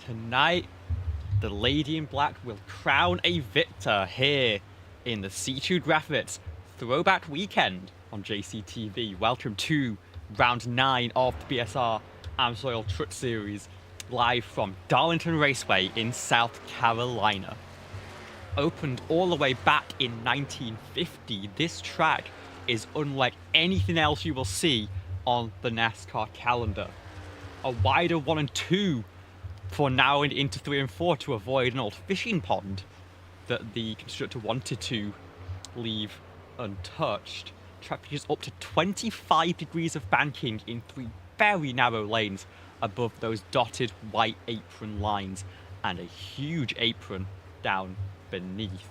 Tonight, the Lady in Black will crown a victor here in the C2 Graphics Throwback Weekend on JCTV. Welcome to round 9 of the BSR AMSOIL Truck Series, live from Darlington Raceway in South Carolina. Opened all the way back in 1950, this track is unlike anything else you will see on the NASCAR calendar. A wider 1 and 2 for now and into 3 and 4 to avoid an old fishing pond that the constructor wanted to leave untouched. Track features up to 25 degrees of banking in 3 very narrow lanes above those dotted white apron lines, and a huge apron down beneath.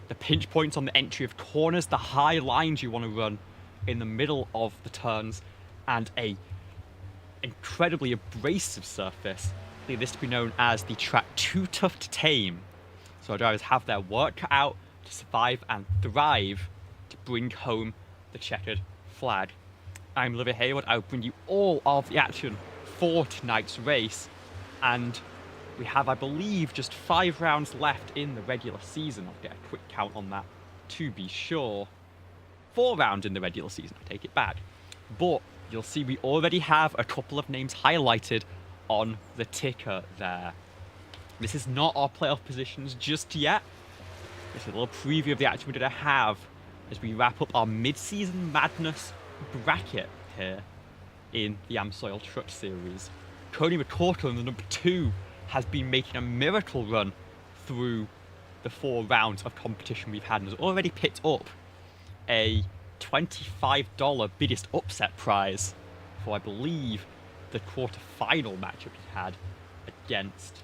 The pinch points on the entry of corners, the high lines you want to run in the middle of the turns, and a incredibly abrasive surface. This to be known as the track too tough to tame. So our drivers have their work cut out to survive and thrive to bring home the checkered flag. I'm Olivia Hayward. I'll bring you all of the action for tonight's race, and we have, I believe, just 5 rounds left in the regular season. I'll get a quick count on that to be sure. 4 rounds in the regular season, I take it back. But you'll see we already have a couple of names highlighted on the ticker there. This is not our playoff positions just yet. It's a little preview of the action we're going to have as we wrap up our mid-season madness bracket here in the AMSOIL Truck Series. Cody McCorkle, the number 2, has been making a miracle run through the 4 rounds of competition we've had and has already picked up a $25 biggest upset prize for, I believe, the quarter-final matchup he had against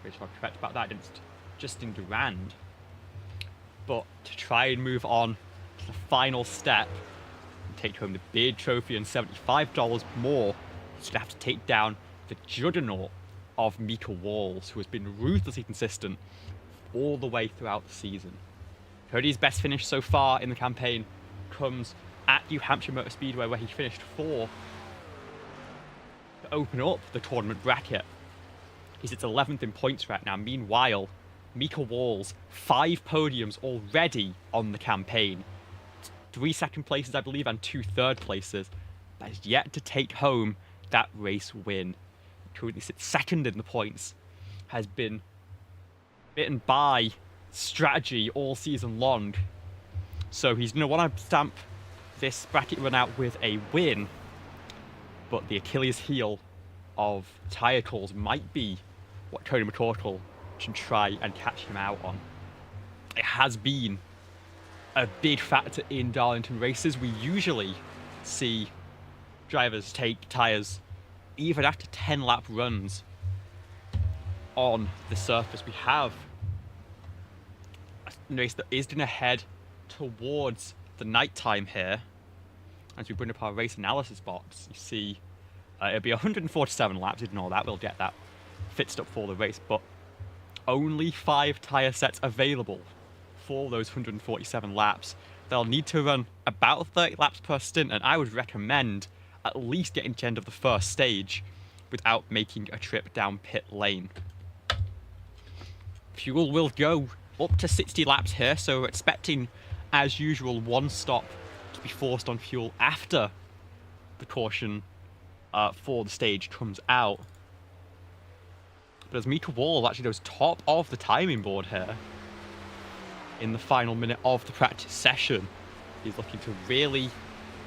if I'm correct about that, against Justin Durand. But to try and move on to the final step and take home the big trophy and $75 more, he's going to have to take down the juggernaut of Mika Walls, who has been ruthlessly consistent all the way throughout the season. Cody's best finish so far in the campaign comes at New Hampshire Motor Speedway, where he finished 4th to open up the tournament bracket. He's at 11th in points right now. Meanwhile, Mika Walls, 5 podiums already on the campaign. 3 second places, I believe, and 2 third places. That is yet to take home that race win. Currently sits 2nd in the points. Has been bitten by strategy all season long. So he's going to want to stamp this bracket run out with a win. But the Achilles heel of tyre calls might be what Cody McCorkle should try and catch him out on. It has been a big factor in Darlington races. We usually see drivers take tyres even after 10 lap runs on the surface. We have a race that is going to head towards the night time here as we bring up our race analysis box. You see it'll be 147 laps. Ignore that, we'll get that fixed up for the race, but only 5 tyre sets available for those 147 laps. They'll need to run about 30 laps per stint, and I would recommend at least getting to the end of the first stage without making a trip down pit lane. Fuel will go up to 60 laps here, so we're expecting, as usual, 1 stop to be forced on fuel after the caution for the stage comes out. But as Mika Wall actually goes top of the timing board here in the final minute of the practice session, he's looking to really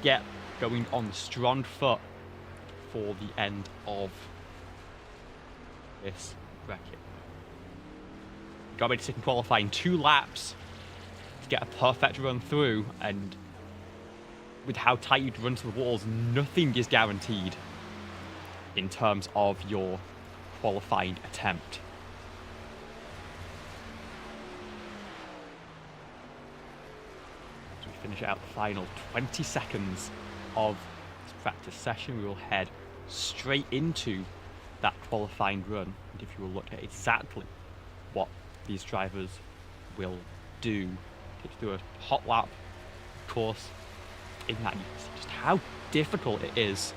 get going on the strong foot for the end of this bracket. Got ready to take in qualifying 2 laps to get a perfect run through, and with how tight you run to the walls, nothing is guaranteed in terms of your qualifying attempt. As we finish out the final 20 seconds of this practice session, we will head straight into that qualifying run. And if you will look at exactly what these drivers will do, take you through a hot lap course in that, you can see just how difficult it is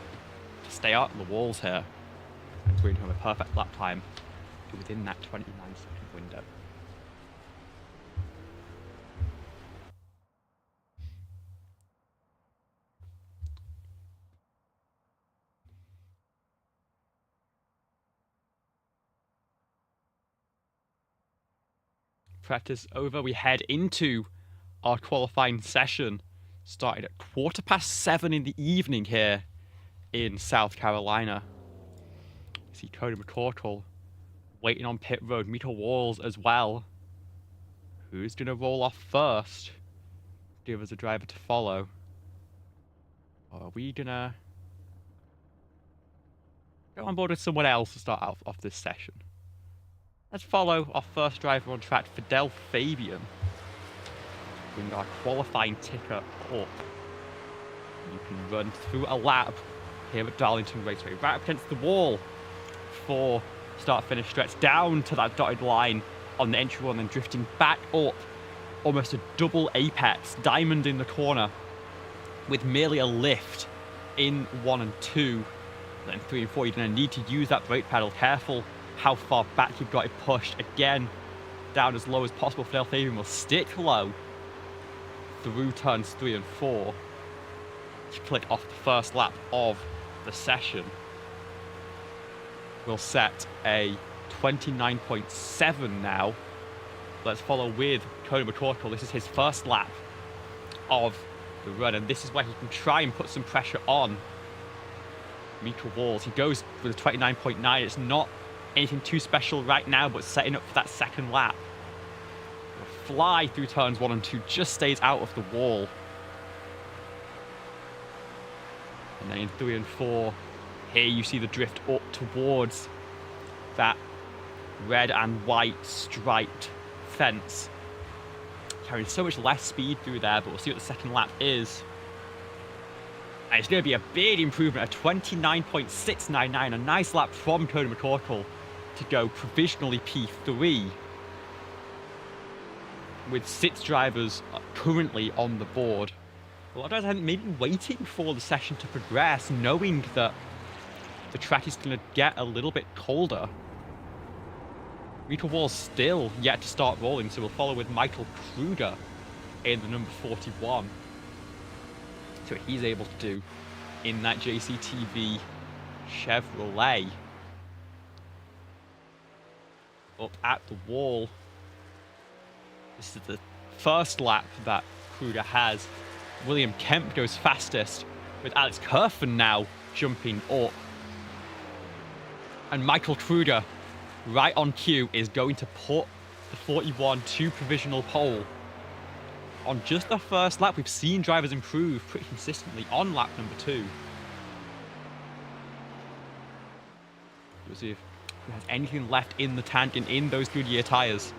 to stay out of the walls here and bring home a perfect lap time within that 29-second window. Practice over, we head into our qualifying session, starting at 7:15 in the evening here in South Carolina. You see Cody McCorkle waiting on pit road, Mika Walls as well. Who's going to roll off first? Give us a driver to follow. Or are we going to go on board with someone else to start off this session? Let's follow our first driver on track, Fidel Fabian. Bring our qualifying ticker up. You can run through a lap here at Darlington Raceway, right up against the wall for start-finish stretch, down to that dotted line on the entry one, and drifting back up almost a double apex, diamond in the corner, with merely a lift in 1 and 2. Then 3 and 4, you're going to need to use that brake pedal. Careful how far back you've got it pushed. Again, down as low as possible. Fidel Fabian will stick low through turns 3 and 4 to click off the first lap of the session. We'll set a 29.7 now. Let's follow with Cody McCorkle. This is his first lap of the run, and this is where he can try and put some pressure on Mika Walls. He goes with a 29.9. It's not anything too special right now, but setting up for that second lap. He'll fly through turns 1 and 2, just stays out of the wall. And then in 3 and 4, here you see the drift up towards that red and white striped fence. Carrying so much less speed through there, but we'll see what the second lap is. And it's going to be a big improvement, a 29.699, a nice lap from Cody McCorkle to go provisionally P3. With 6 drivers currently on the board. A lot of drivers maybe waiting for the session to progress, knowing that the track is going to get a little bit colder. Mika Walls still yet to start rolling, so we'll follow with Michael Kruger in the number 41. So what he's able to do in that JCTV Chevrolet. Up at the wall. This is the first lap that Kruger has. William Kemp goes fastest, with Alex Kerfen now jumping up. And Michael Kruger, right on cue, is going to put the 41 to provisional pole. On just the first lap, we've seen drivers improve pretty consistently on lap number 2. We'll see if he has anything left in the tank and in those Goodyear tyres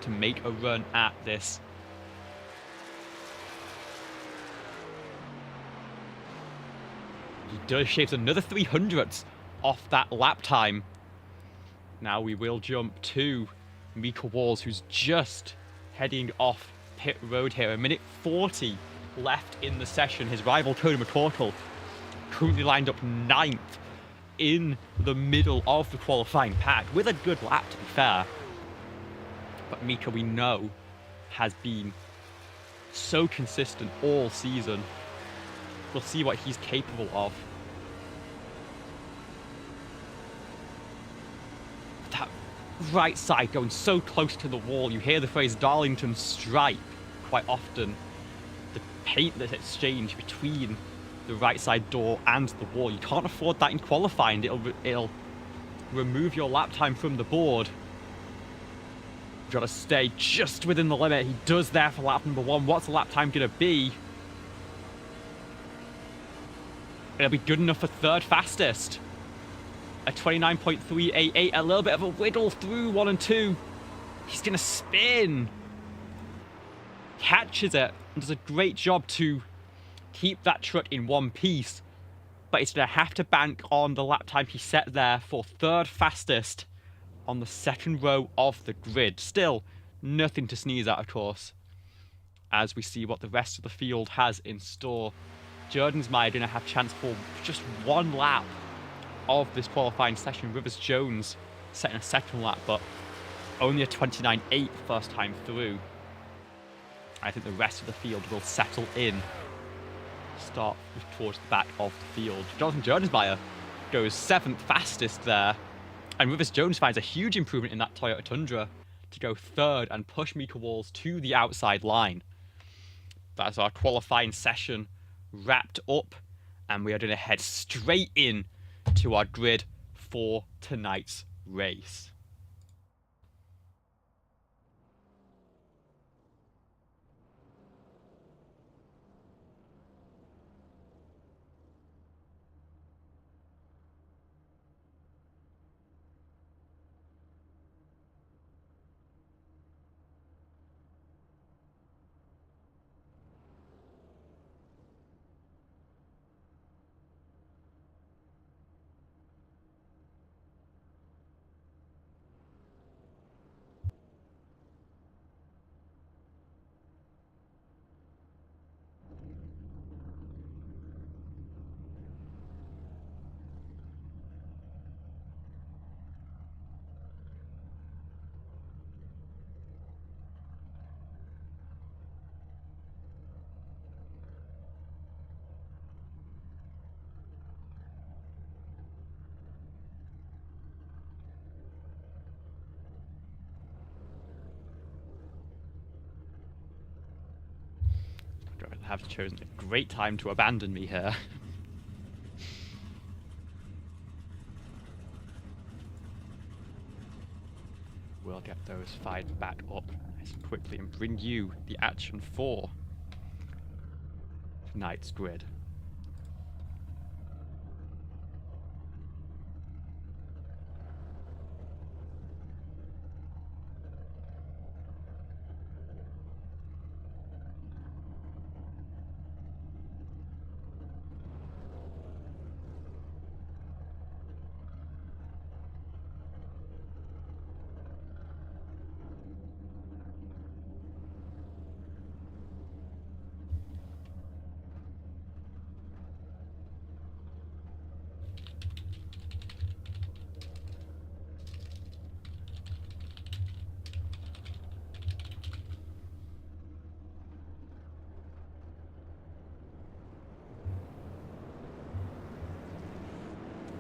to make a run at this. He does shave another 300ths off that lap time. Now we will jump to Mika Walls, who's just heading off pit road here. 1:40 left in the session. His rival Cody McCorkle currently lined up 9th in the middle of the qualifying pack with a good lap, to be fair. But Mika, we know, has been so consistent all season. We'll see what he's capable of. That right side going so close to the wall. You hear the phrase Darlington stripe quite often. The paint that's exchanged between the right side door and the wall. You can't afford that in qualifying. It'll remove your lap time from the board. You've got to stay just within the limit. He does there for lap number 1. What's the lap time going to be? It'll be good enough for 3rd fastest. A 29.388, a little bit of a wiggle through 1 and 2. He's going to spin. Catches it and does a great job to keep that truck in one piece. But it's going to have to bank on the lap time he set there for 3rd fastest on the 2nd row of the grid. Still, nothing to sneeze at, of course, as we see what the rest of the field has in store. Jordensmeyer didn't have a chance for just one lap of this qualifying session. Rivers Jones setting a second lap, but only a 29.8 first time through. I think the rest of the field will settle in. Start towards the back of the field. Jonathan Jordensmeyer goes 7th fastest there. And Rivers Jones finds a huge improvement in that Toyota Tundra to go 3rd and push Mika Walls to the outside line. That's our qualifying session wrapped up, and we are going to head straight in to our grid for tonight's race. Have chosen a great time to abandon me here. We'll get those fired back up nice and quickly and bring you the action for tonight's grid.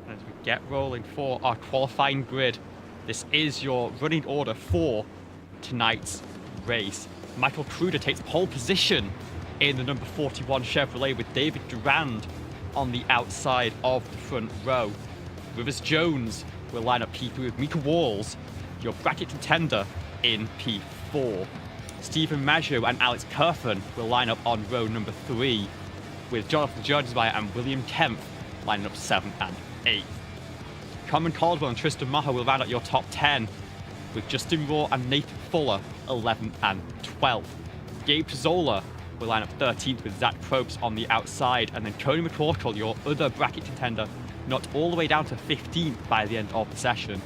As we get rolling for our qualifying grid, this is your running order for tonight's race. Michael Kruder takes pole position in the number 41 Chevrolet with David Durand on the outside of the front row. Rivers Jones will line up P3 with Mika Walls, your bracket contender, in P4. Stephen Maggio and Alex Kerfen will line up on row number 3, with Jonathan Jordensmeyer and William Kempf lining up 7th and 8th. Common Caldwell and Tristan Maher will round out your top 10, with Justin Raw and Nathan Fuller 11th and 12th. Gabe Zola will line up 13th with Zach Probst on the outside, and then Tony McCorkle, your other bracket contender, knocked all the way down to 15th by the end of the session.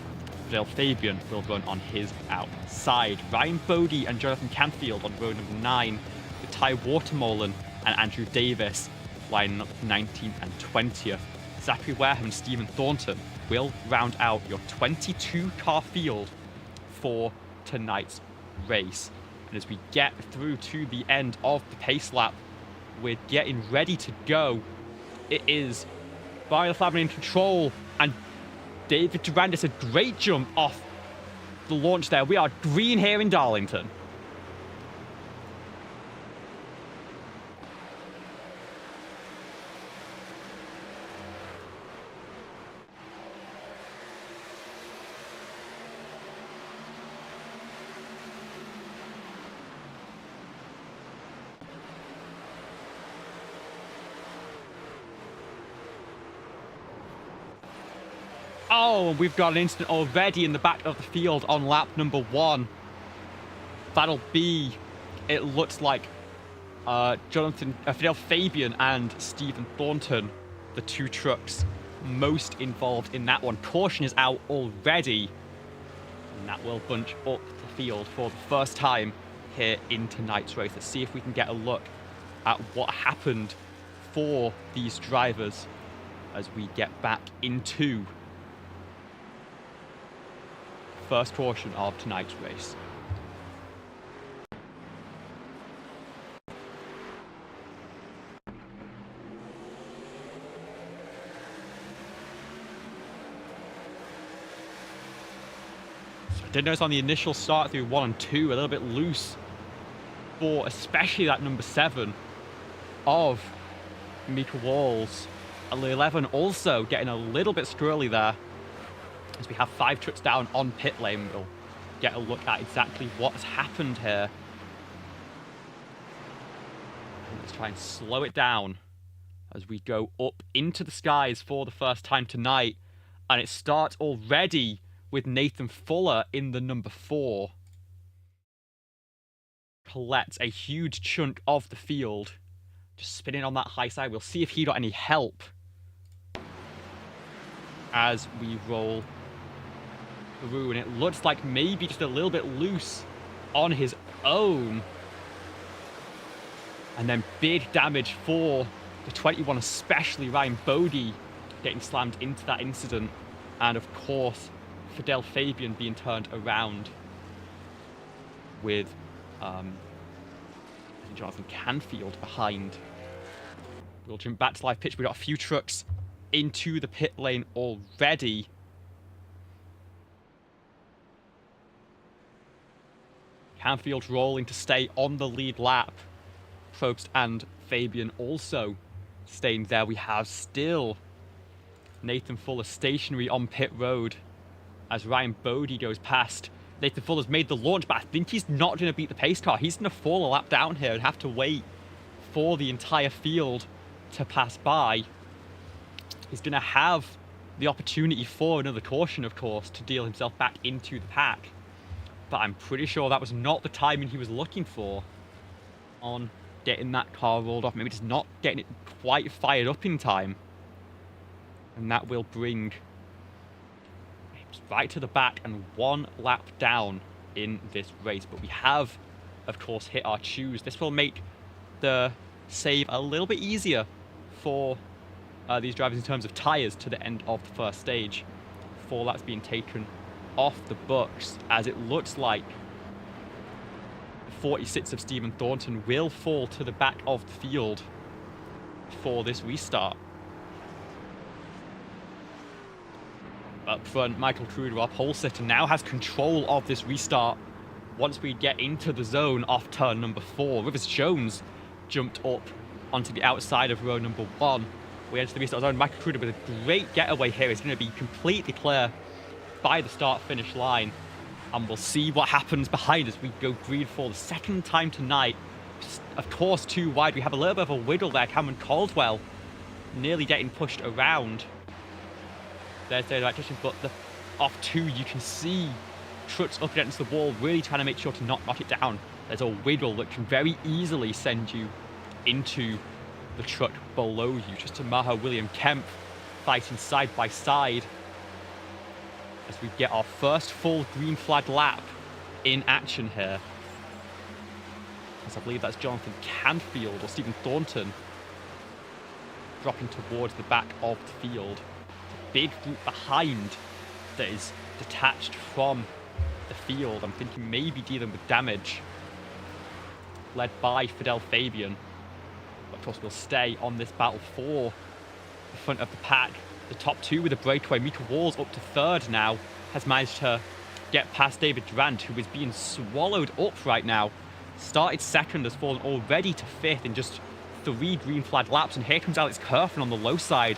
Dale Fabian will run on his outside. Ryan Bodie and Jonathan Canfield on row number 9, with Ty Watermolen and Andrew Davis lining up 19th and 20th. Zachary Wareham and Stephen Thornton will round out your 22-car field for tonight's race. And as we get through to the end of the pace lap, we're getting ready to go. It is Brian Flavin in control, and David Durand does a great jump off the launch there. We are green here in Darlington. Oh, we've got an incident already in the back of the field on lap number 1. That'll be, it looks like, Fidel Fabian and Stephen Thornton, the two trucks most involved in that one. Caution is out already, and that will bunch up the field for the first time here in tonight's race. Let's see if we can get a look at what happened for these drivers as we get back into first portion of tonight's race. So I did notice on the initial start through 1 and 2, a little bit loose for especially that number 7 of Mika Walls. 11 also getting a little bit squirrely there as we have 5 trucks down on pit lane. We'll get a look at exactly what's happened here. Let's try and slow it down as we go up into the skies for the first time tonight. And it starts already with Nathan Fuller in the number 4. Collects a huge chunk of the field. Just spinning on that high side. We'll see if he got any help as we roll through. And it looks like maybe just a little bit loose on his own. And then big damage for the 21, especially Ryan Bodie getting slammed into that incident. And of course, Fidel Fabian being turned around with Jonathan Canfield behind. We'll jump back to live pitch. We've got a few trucks into the pit lane already. Canfield rolling to stay on the lead lap. Probst and Fabian also staying there. We have still Nathan Fuller stationary on pit road as Ryan Bodie goes past. Nathan Fuller's made the launch, but I think he's not going to beat the pace car. He's going to fall a lap down here and have to wait for the entire field to pass by. He's going to have the opportunity for another caution, of course, to deal himself back into the pack. But I'm pretty sure that was not the timing he was looking for on getting that car rolled off. Maybe just not getting it quite fired up in time. And that will bring right to the back and 1 lap down in this race. But we have, of course, hit our choose. This will make the save a little bit easier for these drivers in terms of tyres to the end of the first stage. 4 laps being taken off the books, as it looks like 46 of Stephen Thornton will fall to the back of the field for this restart. Up front, Michael Cruder, our pole sitter, now has control of this restart once we get into the zone off turn number 4. Rivers Jones jumped up onto the outside of row number 1. We enter the restart zone. Michael Cruder with a great getaway here. He's going to be completely clear by the start-finish line. And we'll see what happens behind us. We go green for the second time tonight. Just, of course, too wide. We have a little bit of a wiggle there. Cameron Caldwell nearly getting pushed around. There's the electrician, but off 2, you can see trucks up against the wall, really trying to make sure to not knock it down. There's a wiggle that can very easily send you into the truck below you. Just to Maha William Kemp fighting side by side as we get our first full green flag lap in action here. As I believe that's Jonathan Canfield or Stephen Thornton dropping towards the back of the field. Big group behind that is detached from the field. I'm thinking maybe dealing with damage, led by Fidel Fabian. But of course, we'll stay on this battle for the front of the pack. The top 2 with a breakaway. Mika Walls up to 3rd now, has managed to get past David Durant, who is being swallowed up right now. Started 2nd, has fallen already to 5th in just 3 green flag laps. And here comes Alex Kerfen on the low side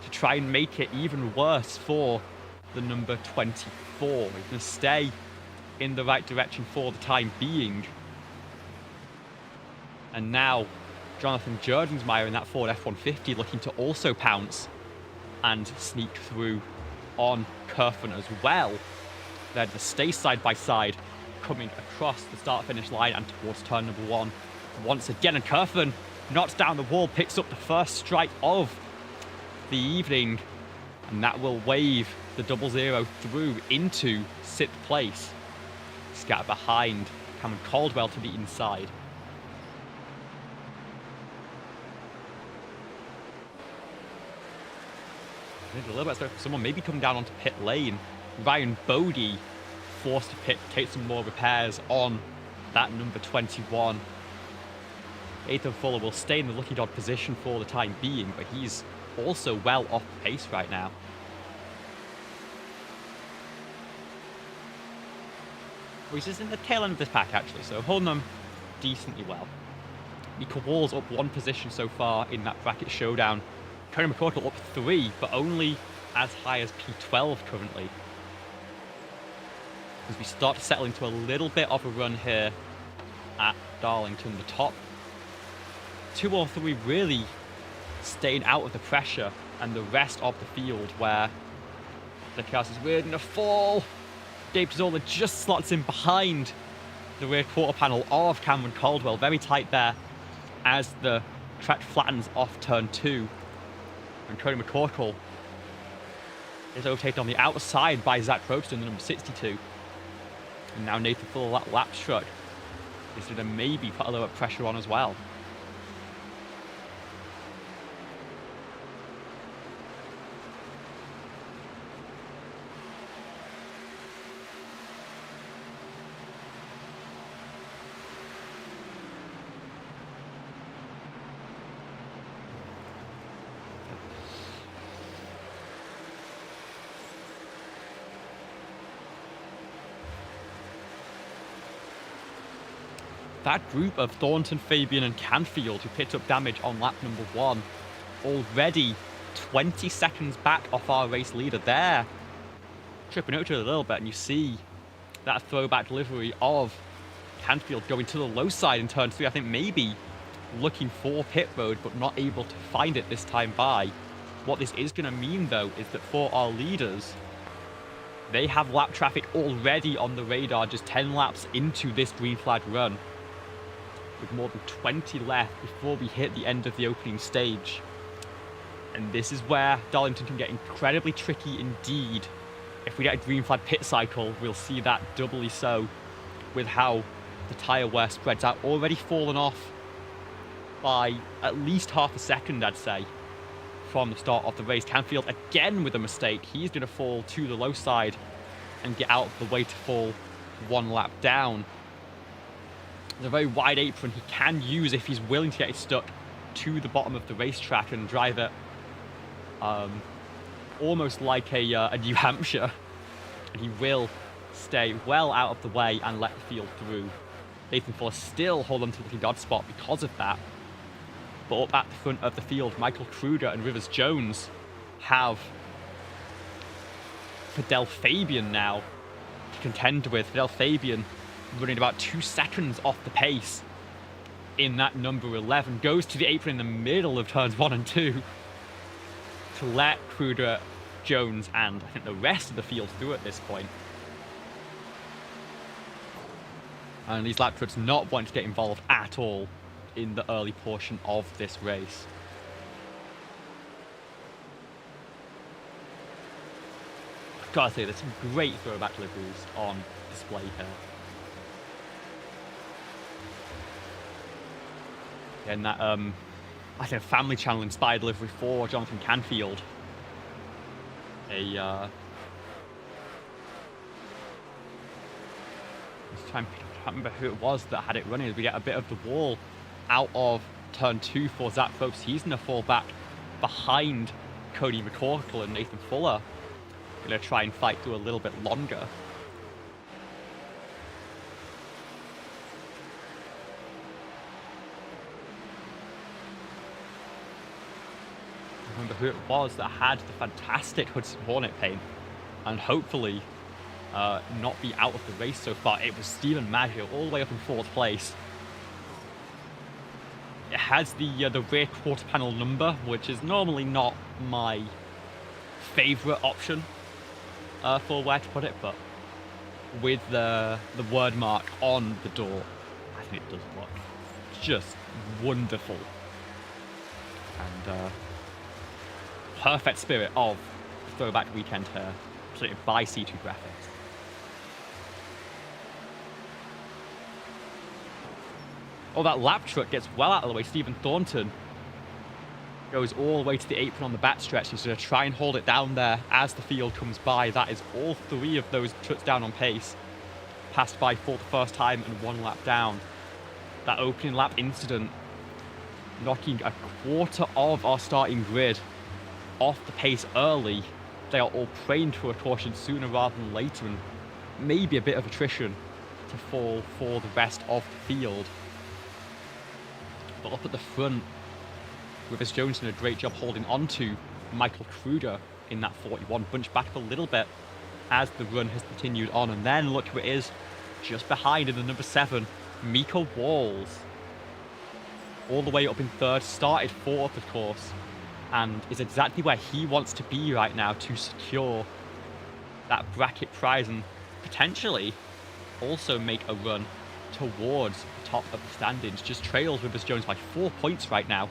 to try and make it even worse for the number 24. We're going to stay in the right direction for the time being. And now Jonathan Jerdensmeyer in that Ford F-150 looking to also pounce and sneak through on Kerfen as well. They're to stay side by side, coming across the start-finish line and towards turn number 1 once again. And Kerfen knocks down the wall, picks up the first strike of the evening, and that will wave the 0-0 through into 6th place. Scatter behind Cameron Caldwell to the inside. A little bit of someone maybe coming down onto pit lane. Ryan Bodie forced to pit, take some more repairs on that number 21. Nathan Fuller will stay in the lucky dog position for the time being, but he's also well off pace right now. He's just in the tail end of this pack, actually, so holding them decently well. Mika Wall's up 1 position so far in that bracket showdown. Tony McCorkle up 3, but only as high as P12 currently. As we start to settle into a little bit of a run here at Darlington, the top 2 or 3 really staying out of the pressure, and the rest of the field where the chaos is weird in a fall. Dave Zola just slots in behind the rear quarter panel of Cameron Caldwell, very tight there as the track flattens off turn 2. And Cody McCorkle is overtaken on the outside by Zach Probston, the number 62. And now Nathan Fuller, that lap truck, is going to maybe put a little bit of pressure on as well. That group of Thornton, Fabian and Canfield, who picked up damage on lap number 1, already 20 seconds back off our race leader there. Tripping out to it a little bit, and you see that throwback delivery of Canfield going to the low side in turn 3. I think maybe looking for pit road, but not able to find it this time by. What this is going to mean, though, is that for our leaders, they have lap traffic already on the radar just 10 laps into this green flag run, with more than 20 left before we hit the end of the opening stage. And this is where Darlington can get incredibly tricky indeed. If we get a green flag pit cycle, we'll see that doubly so, with how the tyre wear spreads out. Already fallen off by at least half a second, I'd say, from the start of the race. Canfield again with a mistake. He's going to fall to the low side and get out of the way to fall 1 lap down. There's a very wide apron he can use if he's willing to get it stuck to the bottom of the racetrack and drive it almost like a New Hampshire. And he will stay well out of the way and let the field through. Nathan Fuller still hold on to the God spot because of that. But up at the front of the field, Michael Kruger and Rivers Jones have Fidel Fabian now to contend with. Fidel Fabian running about 2 seconds off the pace in that number 11. Goes to the apron in the middle of turns 1 and 2 to let Kruger, Jones, and I think the rest of the field through at this point. And these lap trucks not wanting to get involved at all in the early portion of this race. I've got to say, there's some great throwback deliveries on display here. And that, I think, a Family Channel inspired delivery for Jonathan Canfield. I can't remember who it was that had it running. We get a bit of the wall out of turn 2 for Zach Probst. He's going to fall back behind Cody McCorkle and Nathan Fuller. Going to try and fight through a little bit longer. Remember who it was that had the fantastic Hudson Hornet paint and hopefully not be out of the race so far. It was Stephen Maggio all the way up in 4th place. It has the rear quarter panel number, which is normally not my favourite option for where to put it, but with the word mark on the door, I think it does look just wonderful. And perfect spirit of the throwback weekend here, presented by C2 Graphics. Oh, that lap truck gets well out of the way. Stephen Thornton Goes all the way to the apron on the backstretch. He's going to try and hold it down there as the field comes by. That is all 3 of those trucks down on pace. Passed by for the first time and 1 lap down. That opening lap incident knocking a quarter of our starting grid off the pace early. They are all praying for a caution sooner rather than later, and maybe a bit of attrition to fall for the rest of the field. But up at the front, Rivers Jones did a great job holding on to Michael Kruger in that 41, bunched back up a little bit as the run has continued on. And then look who it is just behind in the number 7, Mika Walls. All the way up in 3rd, started 4th of course, and is exactly where he wants to be right now to secure that bracket prize and potentially also make a run towards the top of the standings. Just trails Rivers Jones by 4 points right now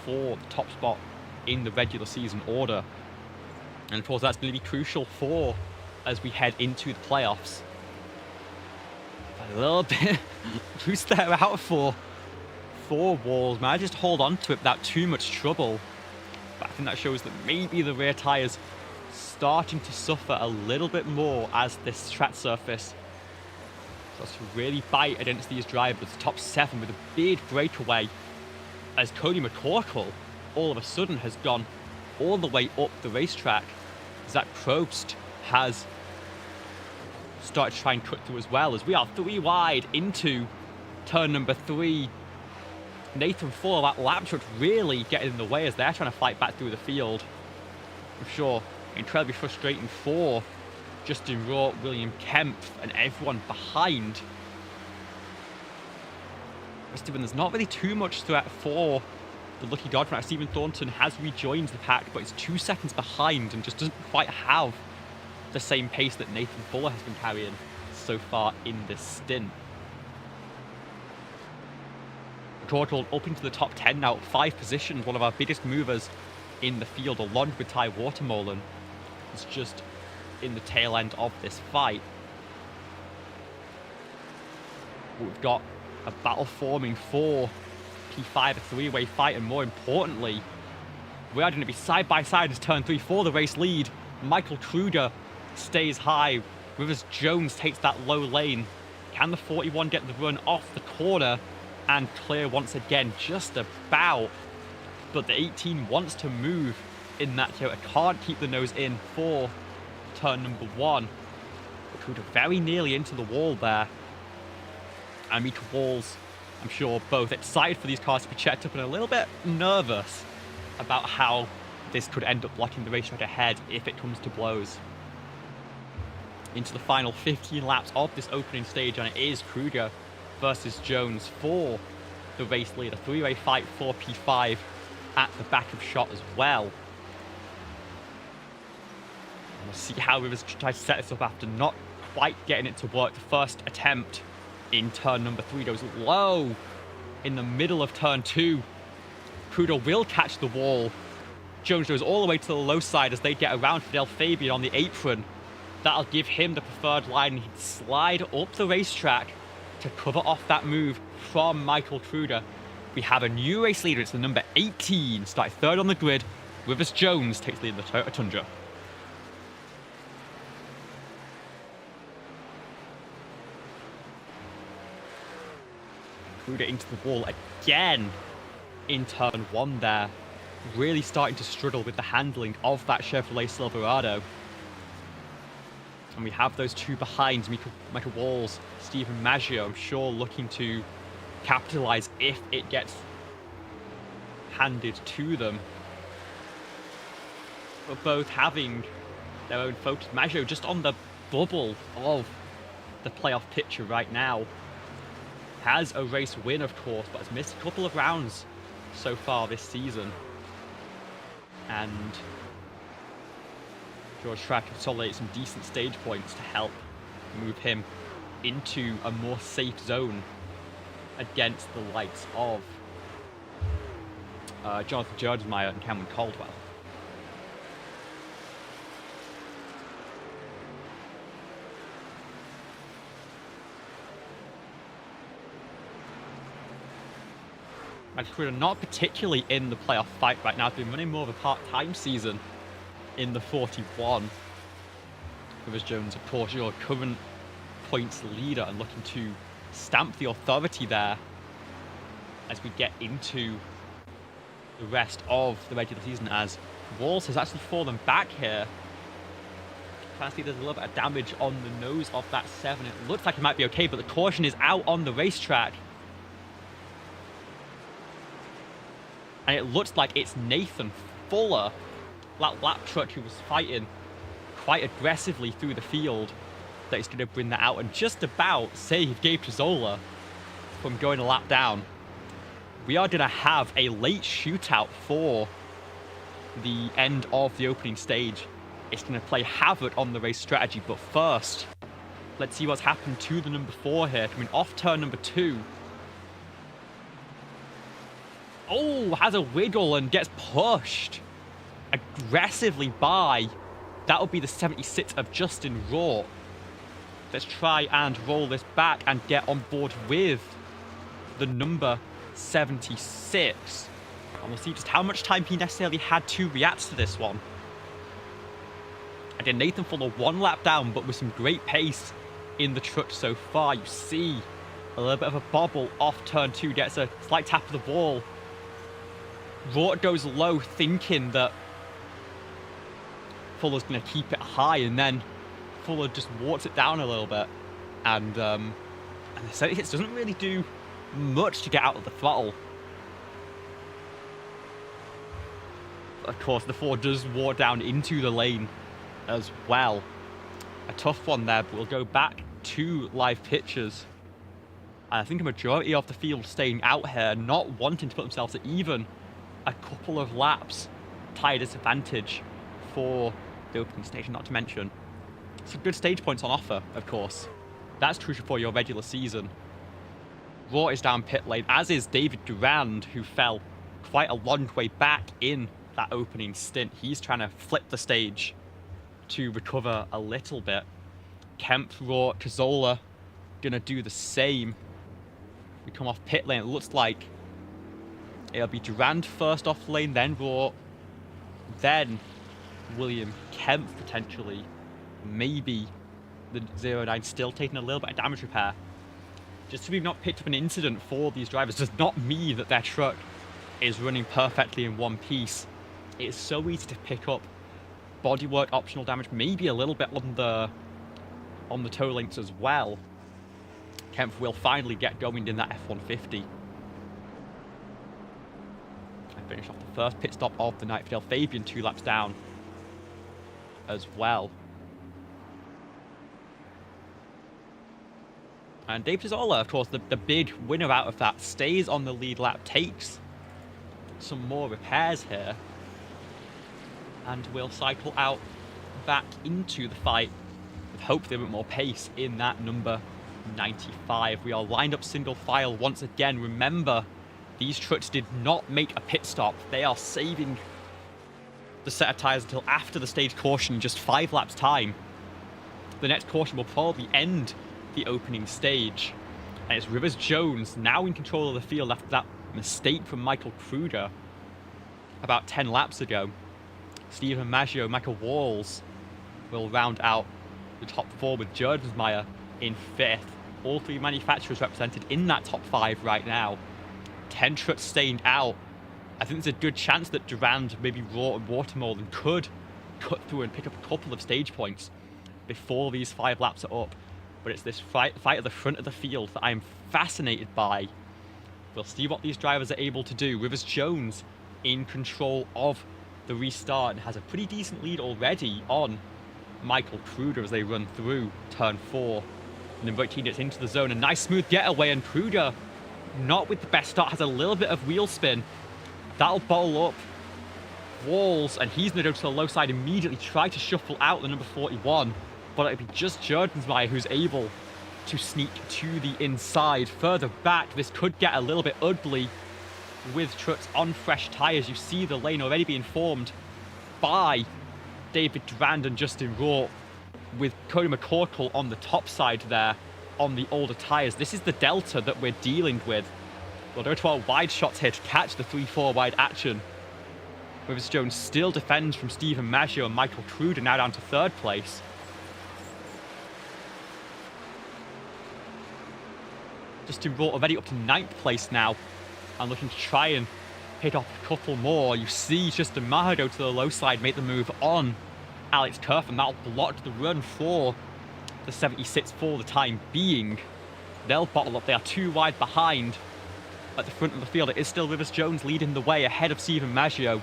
for the top spot in the regular season order. And of course that's going to be crucial for as we head into the playoffs. A little bit who's there out for Walls. Man, I just hold on to it without too much trouble. But I think that shows that maybe the rear tyres starting to suffer a little bit more as this track surface starts to really bite against these drivers. Top 7 with a big breakaway as Cody McCorkle all of a sudden has gone all the way up the racetrack. Zach Probst has started to try and cut through as well, as we are 3 wide into turn number 3. Nathan Fuller, that lap truck really getting in the way as they're trying to fight back through the field. I'm sure incredibly frustrating for Justin Raw, William Kempf, and everyone behind. Steven, there's not really too much threat for the Lucky Dodge. Stephen Thornton has rejoined the pack, but it's 2 seconds behind and just doesn't quite have the same pace that Nathan Fuller has been carrying so far in this stint. Cordwell up into the top 10 now, 5 positions, one of our biggest movers in the field, along with Ty Watermolen. It's just in the tail end of this fight. We've got a battle forming for P5, a 3-way fight, and more importantly, we are going to be side by side as turn 3 for the race lead. Michael Kruger stays high. Rivers Jones takes that low lane. Can the 41 get the run off the corner and clear once again? Just about. But the 18 wants to move in that Toyota. Can't keep the nose in for turn number 1. Kruger very nearly into the wall there. And Mika Walls, I'm sure, both excited for these cars to be checked up and a little bit nervous about how this could end up blocking the racetrack ahead if it comes to blows. Into the final 15 laps of this opening stage, and it is Kruger versus Jones for the race lead. A 3-way fight for P5 at the back of shot as well. And we'll see how Rivers tries to set this up after not quite getting it to work. The first attempt in turn number 3 goes low in the middle of turn 2. Kruger will catch the wall. Jones goes all the way to the low side as they get around Fidel Fabian on the apron. That'll give him the preferred line. He'd slide up the racetrack to cover off that move from Michael Kruger. We have a new race leader. It's the number 18, started 3rd on the grid. Rivers Jones takes the lead in the Toyota Tundra. Kruger into the wall again in turn 1 there. Really starting to struggle with the handling of that Chevrolet Silverado. And we have those 2 behind, Michael Walls, Stephen Maggio, I'm sure looking to capitalize if it gets handed to them. But both having their own focus. Maggio just on the bubble of the playoff picture right now. Has a race win, of course, but has missed a couple of rounds so far this season. And George Track consolidates some decent stage points to help move him into a more safe zone against the likes of Jonathan Jerdesmeyer and Cameron Caldwell. Michael Cruder not particularly in the playoff fight right now. He's been running more of a part-time season in the 41. Rivers Jones, of course, your current points leader and looking to stamp the authority there as we get into the rest of the regular season, as Walls has actually fallen back here. Trying to see there's a little bit of damage on the nose of that 7. It looks like it might be okay, but the caution is out on the racetrack. And it looks like it's Nathan Fuller, that lap truck who was fighting quite aggressively through the field, that is going to bring that out and just about save Gabe Chizola from going a lap down. We are going to have a late shootout for the end of the opening stage. It's going to play havoc on the race strategy, but first, let's see what's happened to the number 4 here, coming off turn number 2. Oh, has a wiggle and gets pushed aggressively by. That would be the 76 of Justin Raw. Let's try and roll this back and get on board with the number 76. And we'll see just how much time he necessarily had to react to this one. Again, Nathan Fuller 1 lap down, but with some great pace in the truck so far. You see a little bit of a bobble off turn 2, gets a slight tap of the ball. Raw goes low, thinking that Fuller's going to keep it high, and then Fuller just walks it down a little bit. And the 76 doesn't really do much to get out of the throttle. Of course, the 4 does walk down into the lane as well. A tough one there, but we'll go back to live pictures. And I think a majority of the field staying out here, not wanting to put themselves at even a couple of laps tyre disadvantage for the opening stage, not to mention some good stage points on offer, of course. That's crucial for your regular season. Raw is down pit lane, as is David Durand, who fell quite a long way back in that opening stint. He's trying to flip the stage to recover a little bit. Kemp, Raw, Chizola gonna do the same. We come off pit lane. It looks like it'll be Durand first off lane, then Raw, then William Kemp potentially. Maybe the 09 still taking a little bit of damage repair. Just so we've not picked up an incident for these drivers does not mean that their truck is running perfectly in one piece. It's so easy to pick up bodywork optional damage, maybe a little bit on the toe links as well. Kemp will finally get going in that F-150. I finish off the first pit stop of the night. Fidel Fabian 2 laps down as well. And Dave Chizola, of course, the big winner out of that, stays on the lead lap, takes some more repairs here, and will cycle out back into the fight with hopefully a bit more pace in that number 95. We are lined up single file once again. Remember, these trucks did not make a pit stop. They are saving the set of tyres until after the stage caution, just 5 laps time. The next caution will probably end the opening stage. And it's Rivers Jones now in control of the field after that mistake from Michael Kruger about 10 laps ago. Stephen Maggio, Michael Walls will round out the top 4 with Jerdensmeyer in 5th. All 3 manufacturers represented in that top 5 right now. 10 trucks staying out. I think there's a good chance that Durand, maybe Raw and Watermolen could cut through and pick up a couple of stage points before these 5 laps are up. But it's this fight at the front of the field that I'm fascinated by. We'll see what these drivers are able to do. Rivers Jones in control of the restart and has a pretty decent lead already on Michael Kruger as they run through turn 4. Number 18 gets into the zone. A nice smooth getaway, and Kruger, not with the best start, has a little bit of wheel spin. That'll bottle up Walls, and he's going to go to the low side immediately, try to shuffle out the number 41. But it'll be just Jerdensmeyer who's able to sneak to the inside. Further back, this could get a little bit ugly with trucks on fresh tyres. You see the lane already being formed by David Durand and Justin Raw, with Cody McCorkle on the top side there on the older tyres. This is the delta that we're dealing with Well, there are 12 wide shots here to catch the 3-4 wide action. Rivers Jones still defends from Stephen Maggio and Michael Kruder, now down to 3rd place. Justin Raw already up to 9th place now, and looking to try and hit off a couple more. You see Justin Maher go to the low side, make the move on Alex Kerf, and that'll block the run for the 76 for the time being. They'll bottle up. They are 2 wide behind at the front of the field. It is still Rivers Jones leading the way ahead of Stephen Maggio.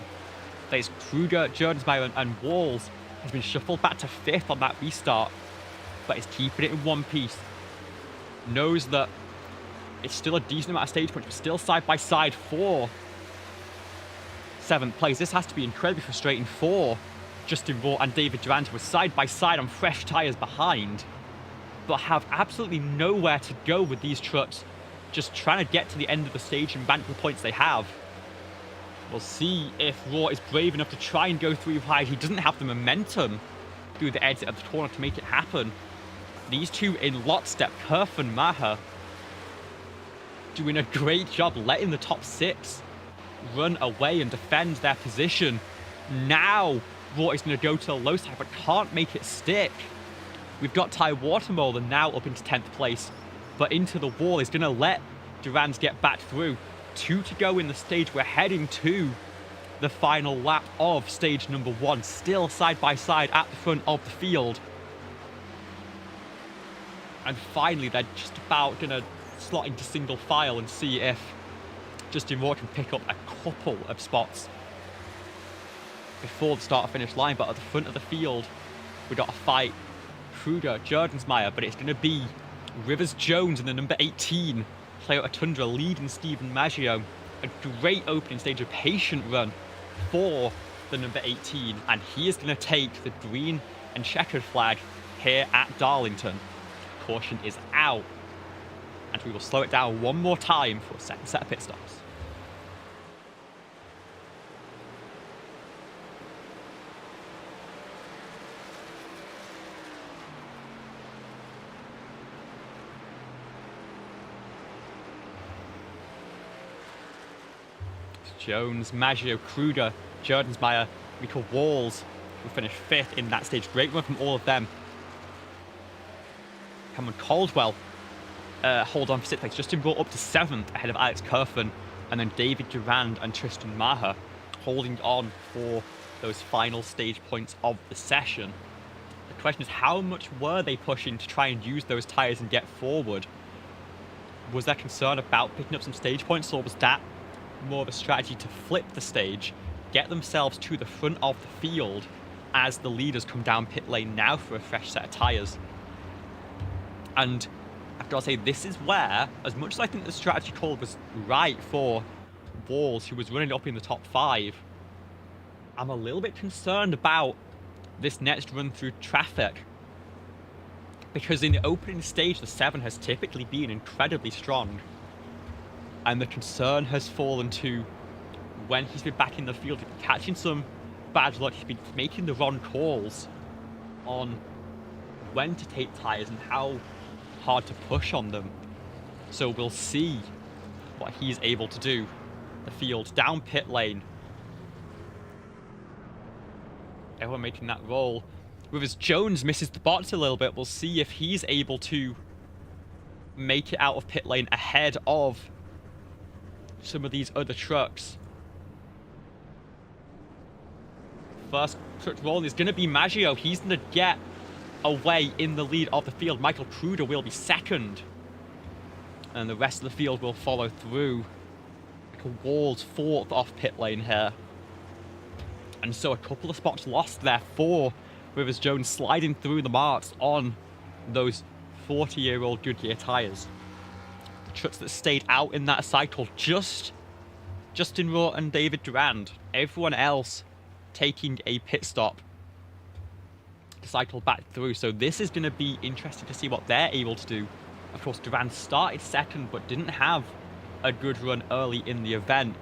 There's Kruger, Jordensmeyer, and Walls has been shuffled back to 5th on that restart, but is keeping it in one piece. Knows that it's still a decent amount of stage points, but still side by side for 7th place. This has to be incredibly frustrating for Justin Raw and David Durant, who are side by side on fresh tyres behind, but have absolutely nowhere to go with these trucks, just trying to get to the end of the stage and bank the points they have. We'll see if Raw is brave enough to try and go 3 wide. He doesn't have the momentum through the exit of the corner to make it happen. These two in lockstep, Kerf and Maher, doing a great job letting the top 6 run away and defend their position. Now Raw is going to go to the low side, but can't make it stick. We've got Ty Watermolen now up into 10th place, but into the wall is going to let Durand get back through. 2 to go in the stage. We're heading to the final lap of stage number 1, still side by side at the front of the field. And finally, they're just about going to slot into single file and see if Justin Raw can pick up a couple of spots before the start of finish line. But at the front of the field, we got a fight. Kruger, Jordensmeyer, but it's going to be Rivers Jones in the number 18 Toyota Tundra leading Stephen Maggio. A great opening stage, a patient run for the number 18, and he is going to take the green and checkered flag here at Darlington. Caution is out, and we will slow it down one more time for a second set of pit stops. Jones, Maggio, Kruger, Jordensmeyer, Michael Walls will finish 5th in that stage. Great run from all of them. Cameron Caldwell hold on for 6th place. Justin brought up to 7th ahead of Alex Kerfen, and then David Durand and Tristan Maher holding on for those final stage points of the session. The question is, how much were they pushing to try and use those tyres and get forward? Was there concern about picking up some stage points, or was that more of a strategy to flip the stage, get themselves to the front of the field as the leaders come down pit lane now for a fresh set of tyres? And I've got to say, this is where, as much as I think the strategy call was right for Walls, who was running up in the top 5, I'm a little bit concerned about this next run through traffic, because in the opening stage the 7 has typically been incredibly strong, and the concern has fallen to when he's been back in the field, catching some bad luck. He's been making the wrong calls on when to take tyres and how hard to push on them. So we'll see what he's able to do. The field down pit lane. Everyone making that roll. Rivers Jones misses the box a little bit. We'll see if he's able to make it out of pit lane ahead of some of these other trucks. First truck rolling is going to be Maggio. He's going to get away in the lead of the field. Michael Kruder will be 2nd, and the rest of the field will follow through. Michael Walls 4th off pit lane here, and so a couple of spots lost there for Rivers Jones, sliding through the marks on those 40-year-old Goodyear tyres. Trucks that stayed out in that cycle, just Justin Raw and David Durand. Everyone else taking a pit stop to cycle back through. So this is going to be interesting to see what they're able to do. Of course, Durand started 2nd, but didn't have a good run early in the event.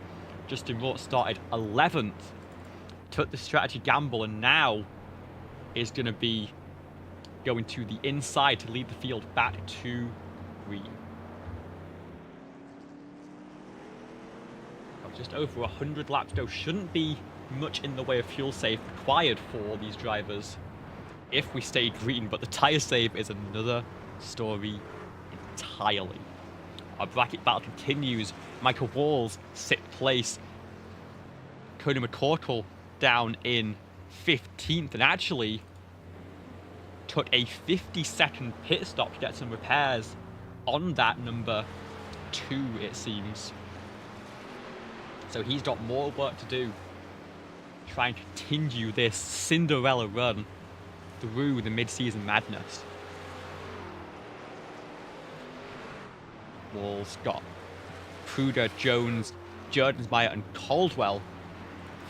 Justin Raw started 11th, took the strategy gamble, and now is going to be going to the inside to lead the field back to green. Just over 100 laps though. Shouldn't be much in the way of fuel save required for these drivers if we stay green, but the tyre save is another story entirely. Our bracket battle continues. Michael Walls, 6th place. Cody McCorkle down in 15th, and actually took a 50-second pit stop to get some repairs on that number 2, it seems. So he's got more work to do. Try and continue this Cinderella run through the mid-season madness. Walls got Pruder, Jones, Jerdensmeyer and Caldwell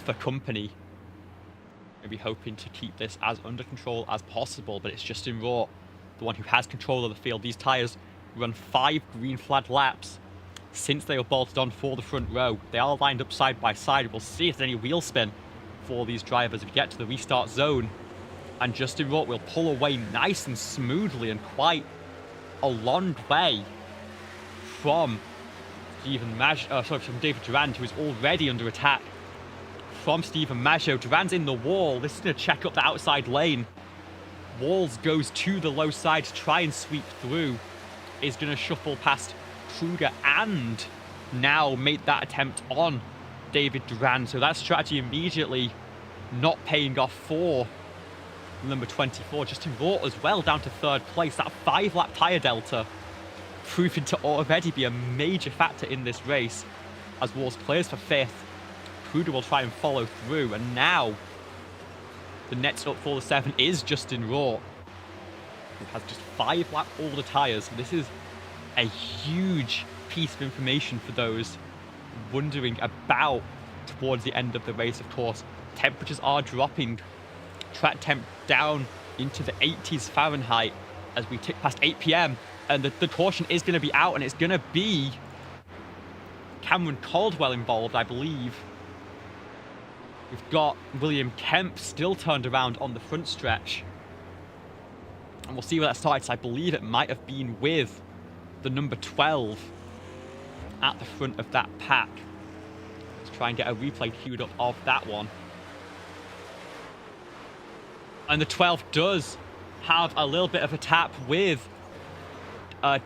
for company. Maybe hoping to keep this as under control as possible, but it's Justin Raw, the one who has control of the field. These tyres run 5 green flag laps since they were bolted on for the front row. They are lined up side by side. We'll see if there's any wheel spin for these drivers if we get to the restart zone. And Justin Raw will pull away nice and smoothly and quite a long way from from David Durand, who is already under attack from Stephen Maggio. Durand's in the wall. This is going to check up the outside lane. Walls goes to the low side to try and sweep through. Is going to shuffle past Kruger and now made that attempt on David Durand. So that strategy immediately not paying off for number 24. Justin Raw as well down to 3rd place. That 5-lap tyre delta proving to already be a major factor in this race as Walls clears for 5th. Kruger will try and follow through, and now the next up for the 7 is Justin Raw, who has just 5 lap older tyres. This is a huge piece of information for those wondering about towards the end of the race. Of course, temperatures are dropping, track temp down into the 80s Fahrenheit as we tick past 8 p.m. and the caution is going to be out, and it's going to be Cameron Caldwell involved, I believe. We've got William Kemp still turned around on the front stretch, and we'll see where that starts. I believe it might have been with the number 12 at the front of that pack. Let's try and get a replay queued up of that one. And the 12 does have a little bit of a tap with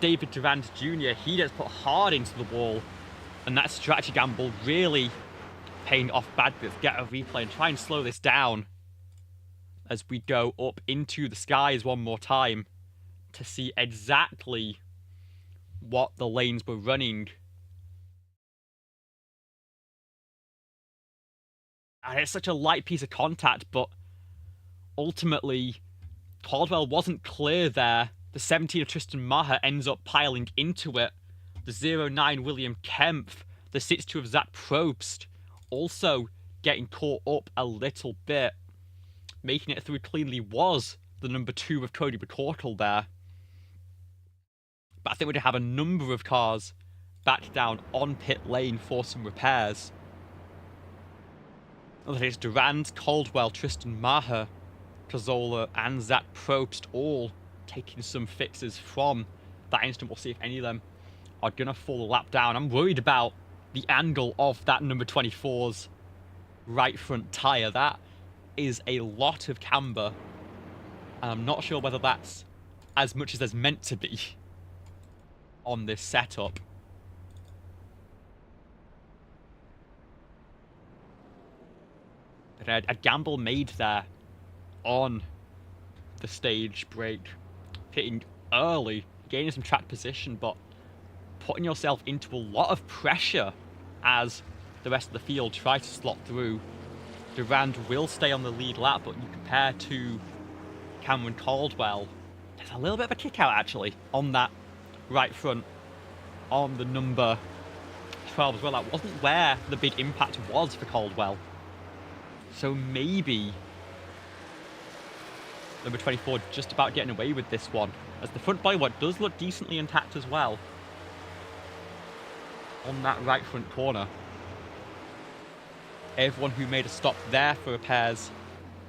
David Durand Jr. He gets put hard into the wall, and that strategy gamble really paying off bad. Let's get a replay and try and slow this down as we go up into the skies one more time to see exactly what the lanes were running. And it's such a light piece of contact, but ultimately Caldwell wasn't clear there. The 17 of Tristan Maher ends up piling into it. The 09 William Kempf, the 62 of Zach Probst, also getting caught up a little bit. Making it through cleanly was the number 2 of Cody McCorkle there. But I think we're going to have a number of cars back down on pit lane for some repairs. It's Durand, Caldwell, Tristan Maher, Cazzola and Zach Probst all taking some fixes from that instant. We'll see if any of them are going to fall a lap down. I'm worried about the angle of that number 24's right front tyre. That is a lot of camber, and I'm not sure whether that's as much as there's meant to be on this setup. But a gamble made there on the stage break, hitting early, gaining some track position, but putting yourself into a lot of pressure as the rest of the field try to slot through. Durand will stay on the lead lap, but you compare to Cameron Caldwell, there's a little bit of a kick out actually on that right front on the number 12 as well. That wasn't where the big impact was for Caldwell. So maybe number 24 just about getting away with this one, as the front bodywork does look decently intact as well on that right front corner. Everyone who made a stop there for repairs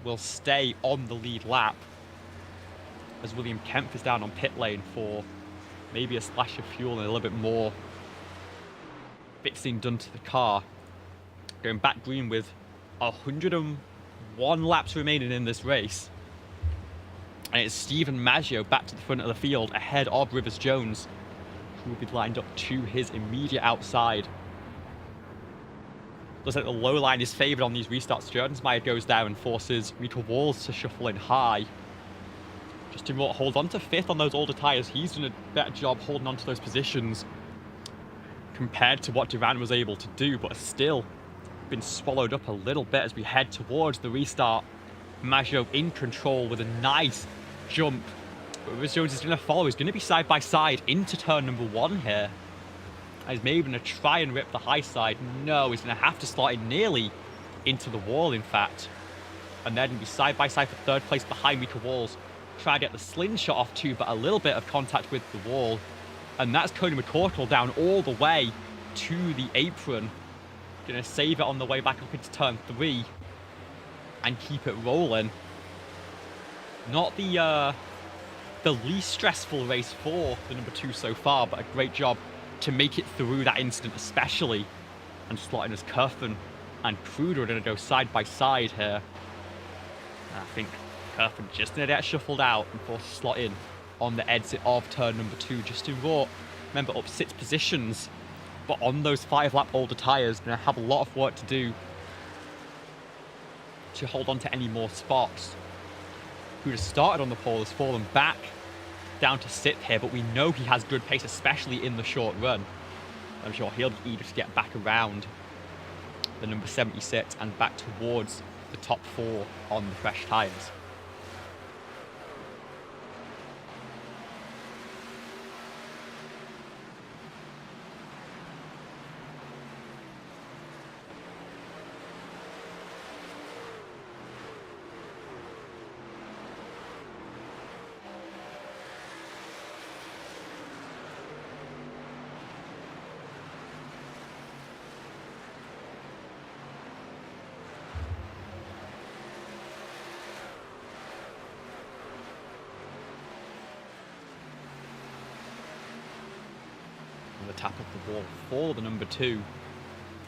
will stay on the lead lap, as William Kemp is down on pit lane for maybe a splash of fuel and a little bit more fixing done to the car. going back green with 101 laps remaining in this race. And it's Stephen Maggio back to the front of the field ahead of Rivers Jones, who will be lined up to his immediate outside. Looks like the low line is favoured on these restarts. Jordensmeyer goes down and forces Rico Walls to shuffle in high. Justin Roth holds on to 5th on those older tyres. He's done a better job holding on to those positions compared to what Duran was able to do, but still been swallowed up a little bit as we head towards the restart. Maggio in control with a nice jump. Rivers Jones is going to follow. He's going to be side by side into turn number 1 here. He's maybe going to try and rip the high side. No, he's going to have to slot in nearly into the wall, in fact. And then be side by side for 3rd place behind Mika Walls. Try to get the slingshot off too, but a little bit of contact with the wall. And that's Cody McCorkle down all the way to the apron. Going to save it on the way back up into turn 3 and keep it rolling. Not the least stressful race for the number 2 so far, but a great job to make it through that incident especially. And slotting as Kerfen and Kruder are going to go side by side here. And I think Kerfen just going to get shuffled out and forced to slot in on the exit of turn number 2. Justin Roth, remember, up 6 positions, but on those 5-lap older tyres, going to have a lot of work to do to hold on to any more spots. Who just started on the pole has fallen back down to 6th here, but we know he has good pace, especially in the short run. I'm sure he'll be eager to get back around the number 76 and back towards the top 4 on the fresh tyres. The tap of the wall for the number 2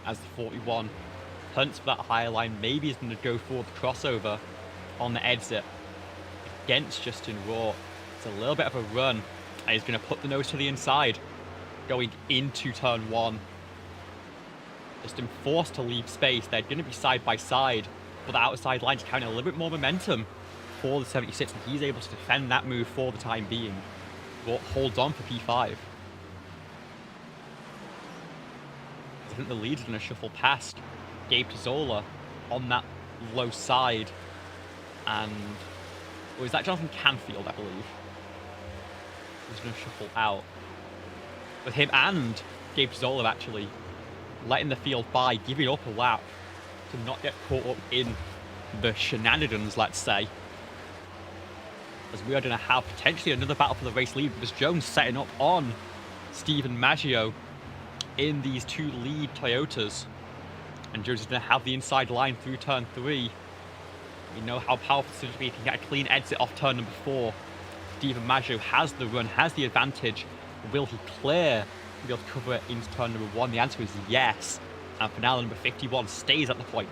as the 41 hunts for that higher line. Maybe he's going to go for the crossover on the exit against Justin Roth. It's a little bit of a run, and he's going to put the nose to the inside going into turn 1. Just been forced to leave space. They're going to be side by side, but the outside line's carrying a little bit more momentum for the 76, and he's able to defend that move for the time being. Roth holds on for P5. I think the lead's going to shuffle past Gabe Zola on that low side. And was that Jonathan Canfield, I believe? He's going to shuffle out. With him and Gabe Zola actually letting the field by, giving up a lap to not get caught up in the shenanigans, let's say. As we are going to have potentially another battle for the race lead, because Jones setting up on Stephen Maggio in these 2 lead Toyotas, and Jones is going to have the inside line through turn 3. We know how powerful it's going to be. He can get a clean exit off turn number 4. Stephen Maggio has the run, has the advantage. Will he clear to be able to cover it into turn number 1? The answer is yes. And for now, number 51 stays at the point.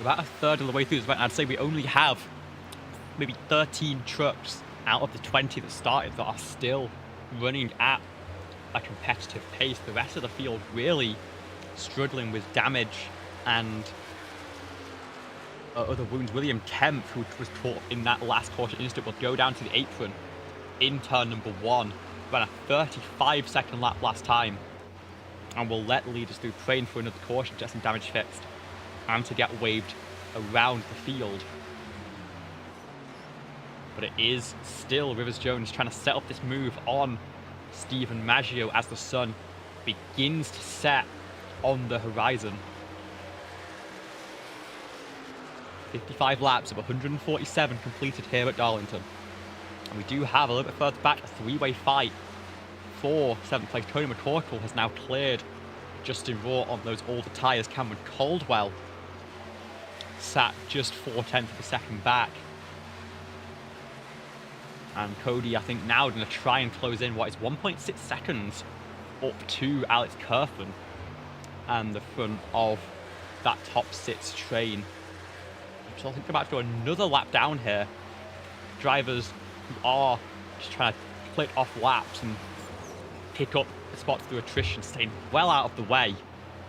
About a third of the way through this event, I'd say we only have maybe 13 trucks out of the 20 that started that are still running at a competitive pace. The rest of the field really struggling with damage and other wounds. William Kemp, who was caught in that last caution incident, will go down to the apron in turn number 1. Ran a 35-second lap last time, and will let leaders through, praying for another caution to get some damage fixed and to get waved around the field. But it is still Rivers Jones trying to set up this move on Stephen Maggio as the sun begins to set on the horizon. 55 laps of 147 completed here at Darlington. And we do have a little bit further back a three-way fight for 7th place. Tony McCorkle has now cleared Justin Raw on those older tyres. Cameron Caldwell sat just 4/10 of a second back. And Cody, I think, now going to try and close in what is 1.6 seconds up to Alex Kerfen and the front of that top 6 train. So I think they're about to go another lap down here. Drivers who are just trying to click off laps and pick up the spots through attrition, staying well out of the way,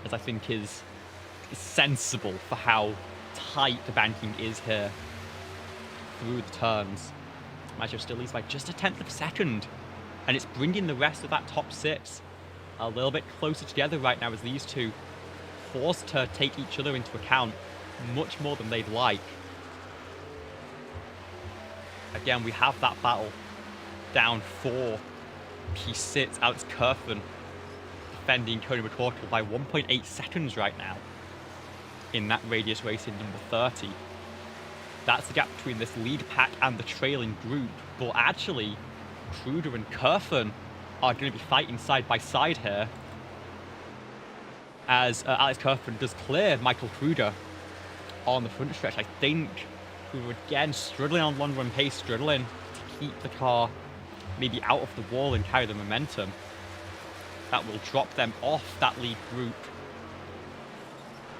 as I think is sensible for how tight the banking is here through the turns. Maggio still leads by just 1/10 of a second, and it's bringing the rest of that top 6 a little bit closer together right now, as these two forced to take each other into account much more than they'd like. Again, we have that battle down for P6. Alex Kerfen defending Cody McCorkle by 1.8 seconds right now in that Radius Racing number 30. That's the gap between this lead pack and the trailing group. But actually, Kruder and Kerfen are going to be fighting side by side here, as Alex Kerfen does clear Michael Kruder on the front stretch. I think Kruder again struggling on long run pace, struggling to keep the car maybe out of the wall and carry the momentum. That will drop them off that lead group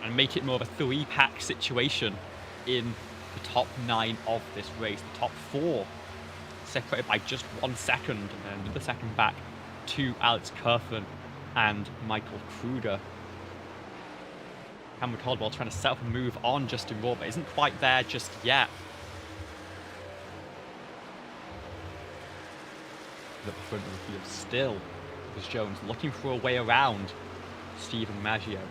and make it more of a 3-pack situation in the top 9 of this race. The top 4 separated by just 1 second, and then another second back to Alex Kerfen and Michael Kruder. Cameron Caldwell trying to set up a move on Justin Raw, but isn't quite there just yet. At the front of the field still is Jones looking for a way around Stephen Maggio.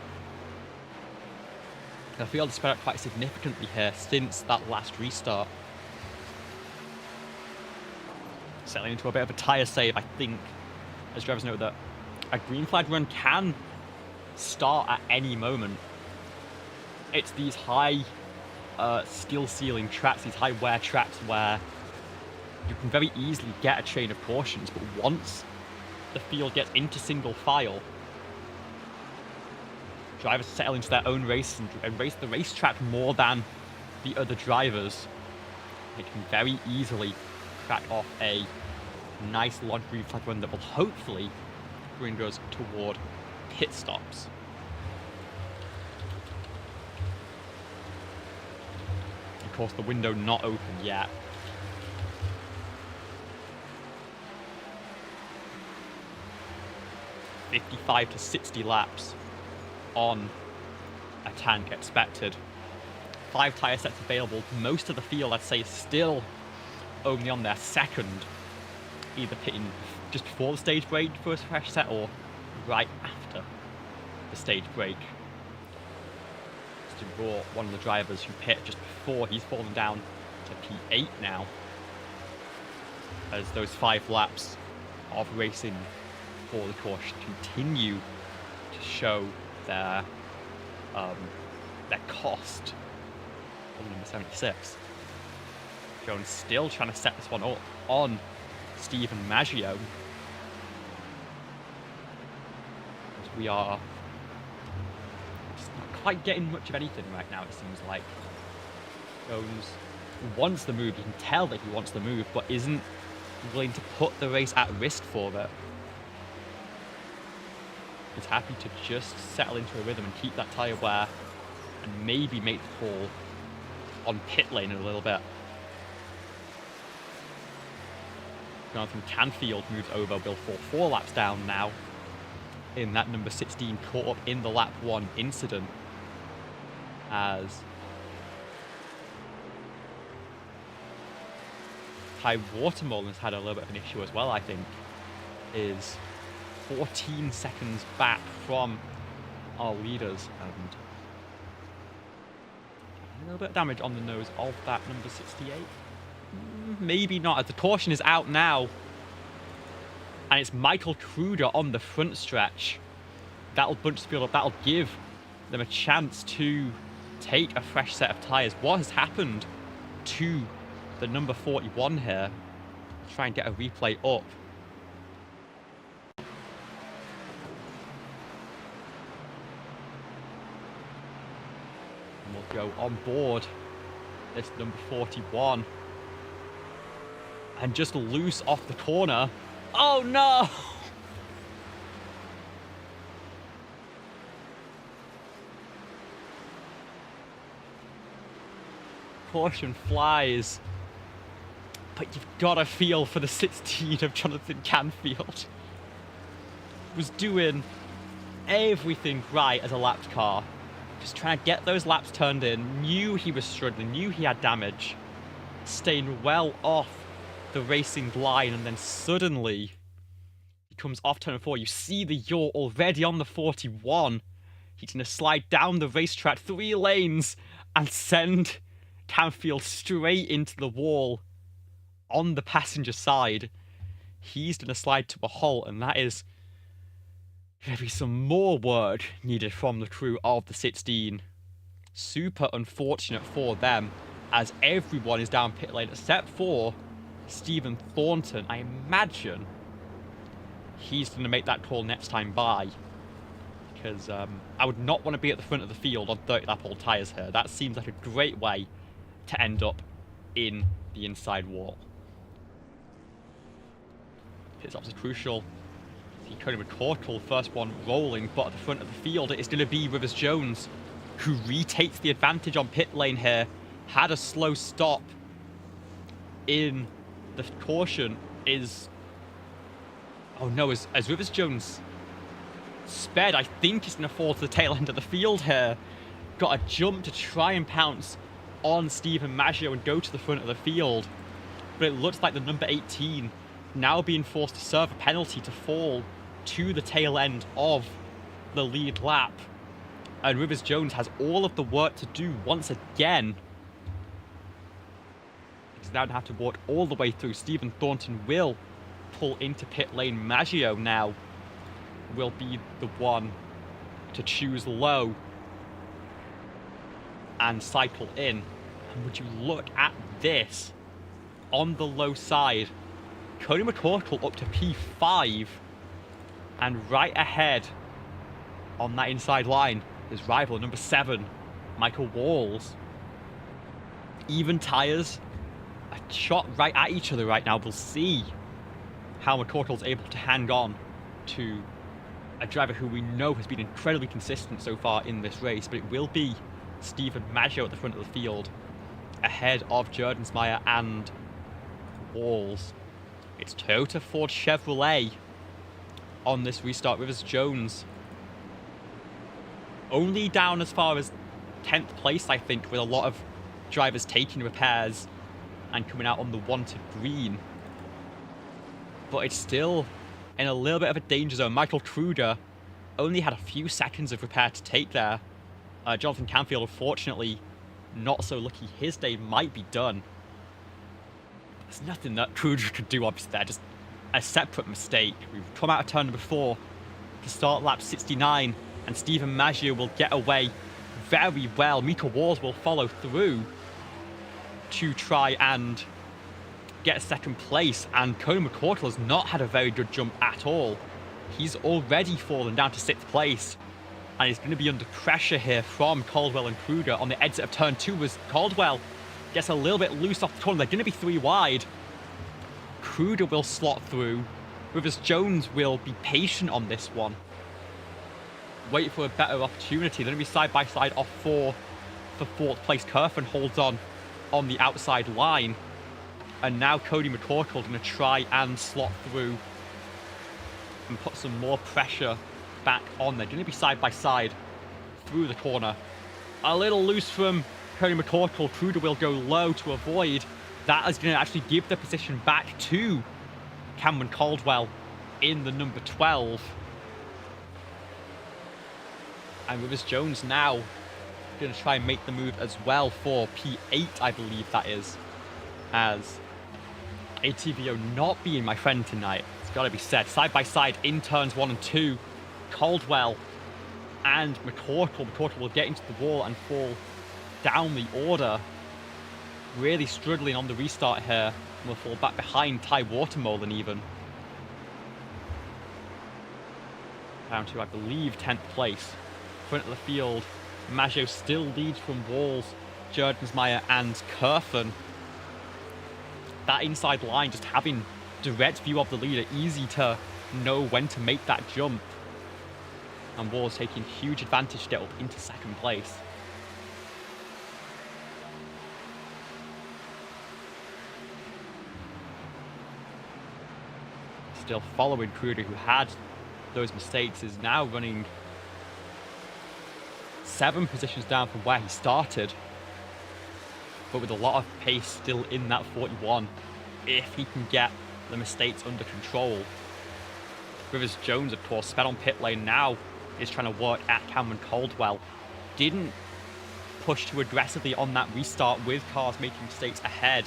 The field has spread out quite significantly here since that last restart. Settling into a bit of a tyre save, I think, as drivers know that a green flag run can start at any moment. It's these high skill ceiling tracks, these high wear tracks where you can very easily get a chain of cautions, but once the field gets into single file, drivers settle into their own race and race the racetrack more than the other drivers. They can very easily crack off a nice long green flag run that will hopefully bring us toward pit stops. Of course, the window not open yet. $55 to 60 laps on a tank expected. 5 tyre sets available. Most of the field, I'd say, is still only on their second, either pitting just before the stage break for a fresh set or right after the stage break. Justin Raw, one of the drivers who pit just before, he's fallen down to P8 now, as those 5 laps of racing for the course continue to show their cost on number 76. Jones still trying to set this one up on Stephen Maggio. As we are just not quite getting much of anything right now, it seems like. Jones wants the move, you can tell that he wants the move, but isn't willing to put the race at risk for it. He's happy to just settle into a rhythm and keep that tyre wear and maybe make the call on pit lane in a little bit. Jonathan Canfield moves over, will fall 4 laps down now in that number 16, caught up in the lap 1 incident, as Ty Watermall has had a little bit of an issue as well, I think, is 14 seconds back from our leaders, and a little bit of damage on the nose of that number 68. Maybe not, as the caution is out now. And it's Michael Kruder on the front stretch. That'll bunch the field up. That'll give them a chance to take a fresh set of tyres. What has happened to the number 41 here? Try and get a replay up. And we'll go on board this number 41. And just loose off the corner. Oh no! Caution flies. But you've got to feel for the 16 of Jonathan Canfield. Was doing everything right as a lapped car. Just trying to get those laps turned in. Knew he was struggling, knew he had damage. Staying well off the racing line, and then suddenly he comes off turn 4. You see the yaw already on the 41. He's going to slide down the racetrack 3 lanes and send Canfield straight into the wall on the passenger side. He's going to slide to a halt, and that is going to be some more work needed from the crew of the 16. Super unfortunate for them, as everyone is down pit lane except for Stephen Thornton. I imagine he's going to make that call next time by, because I would not want to be at the front of the field on 30 lap old tyres here. That seems like a great way to end up in the inside wall. Pit stops are crucial. See Cody McCorkle, first one rolling, but at the front of the field it is going to be Rivers Jones, who retakes the advantage on pit lane here. Had a slow stop in the caution is... Oh no, as Rivers Jones sped, I think he's going to fall to the tail end of the field here. Got a jump to try and pounce on Stephen Maggio and go to the front of the field. But it looks like the number 18 now being forced to serve a penalty to fall to the tail end of the lead lap. And Rivers Jones has all of the work to do once again. He's now going to have to walk all the way through. Stephen Thornton will pull into pit lane. Maggio now will be the one to choose low and cycle in. And would you look at this? On the low side, Cody McCorkle up to P5, and right ahead on that inside line, his rival, number 7, Michael Walls. Even tyres, a shot right at each other right now. We'll see how McCorkle's able to hang on to a driver who we know has been incredibly consistent so far in this race, but it will be Stephen Maggio at the front of the field, ahead of Jerdensmeyer and Walls. It's Toyota, Ford, Chevrolet on this restart. Rivers Jones only down as far as 10th place, I think, with a lot of drivers taking repairs and coming out on the wanted green. But it's still in a little bit of a danger zone. Michael Kruder only had a few seconds of repair to take there. Jonathan Canfield, unfortunately, not so lucky. His day might be done. There's nothing that Kruder could do, obviously, there. Just a separate mistake. We've come out of turn number 4 to start lap 69, and Stephen Maggio will get away very well. Mika Walls will follow through to try and get second place, and Cody McCorkle has not had a very good jump at all. He's already fallen down to 6th place, and he's going to be under pressure here from Caldwell and Kruger on the exit of turn 2 as Caldwell gets a little bit loose off the corner. They're going to be 3 wide. Kruger will slot through. Rivers Jones will be patient on this one. Wait for a better opportunity. They're going to be side by side off 4 for 4th place. Kerfen holds on the outside line. And now Cody McCorkle going to try and slot through and put some more pressure back on. They're going to be side by side through the corner. A little loose from Cody McCorkle. Kruder will go low to avoid. That is going to actually give the position back to Cameron Caldwell in the number 12. And Rivers Jones now going to try and make the move as well for P8, I believe that is, as ATVO not being my friend tonight. It's got to be said. Side by side in turns 1 and 2. Caldwell and McCorkle. McCorkle will get into the wall and fall down the order. Really struggling on the restart here. And will fall back behind Ty Watermolen even. Down to, I believe, 10th place. Front of the field, Maggio still leads from Walls, Jerdensmeyer and Kerfen. That inside line, just having direct view of the leader, easy to know when to make that jump. And Walls taking huge advantage to get up into 2nd place. Still following Kruger, who had those mistakes, is now running 7 positions down from where he started, but with a lot of pace still in that 41 if he can get the mistakes under control. Rivers Jones, of course, sped on pit lane now, is trying to work at Cameron Caldwell. Didn't push too aggressively on that restart with cars making mistakes ahead.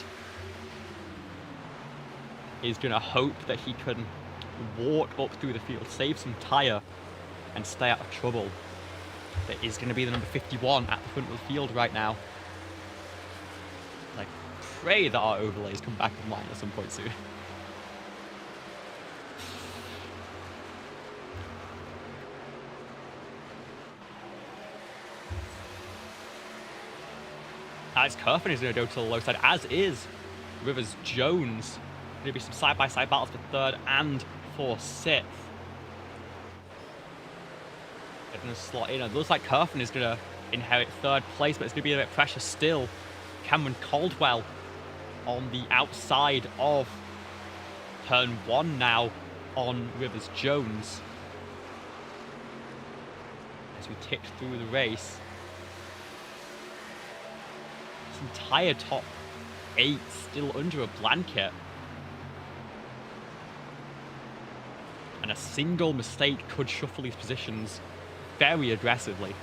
Is going to hope that he can walk up through the field, save some tyre, and stay out of trouble. There is going to be the number 51 at the front of the field right now. I pray that our overlays come back online at some point soon. Alex Kerfen is going to go to the low side, as is Rivers Jones. Going to be some side-by-side battles for 3rd and for 6th. They're going to slot in. It looks like Kerfen is going to inherit 3rd place, but it's going to be a bit of pressure still. Cameron Caldwell on the outside of turn 1 now on Rivers Jones. As we tick through the race. This entire top 8 still under a blanket. And a single mistake could shuffle these positions very aggressively.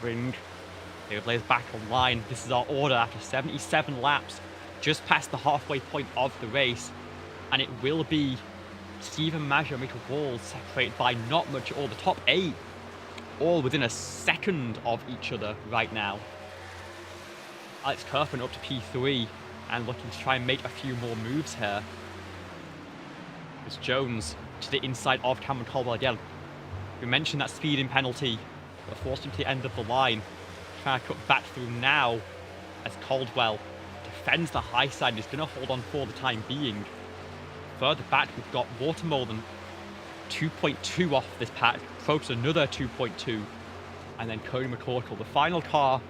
Bring the overlays back online. This is our order after 77 laps, just past the halfway point of the race, and it will be Stephen Maggio and Mitchell Walls separated by not much at all. The top 8 all within a second of each other right now. Alex Kerfen up to P3 and looking to try and make a few more moves here. It's Jones to the inside of Cameron Caldwell again. We mentioned that speeding penalty that forced him to the end of the line. Trying to cut back through now as Caldwell defends the high side and is going to hold on for the time being. Further back, we've got Watermolen 2.2 off this patch, Probst another 2.2, and then Cody McCorkle, the final car,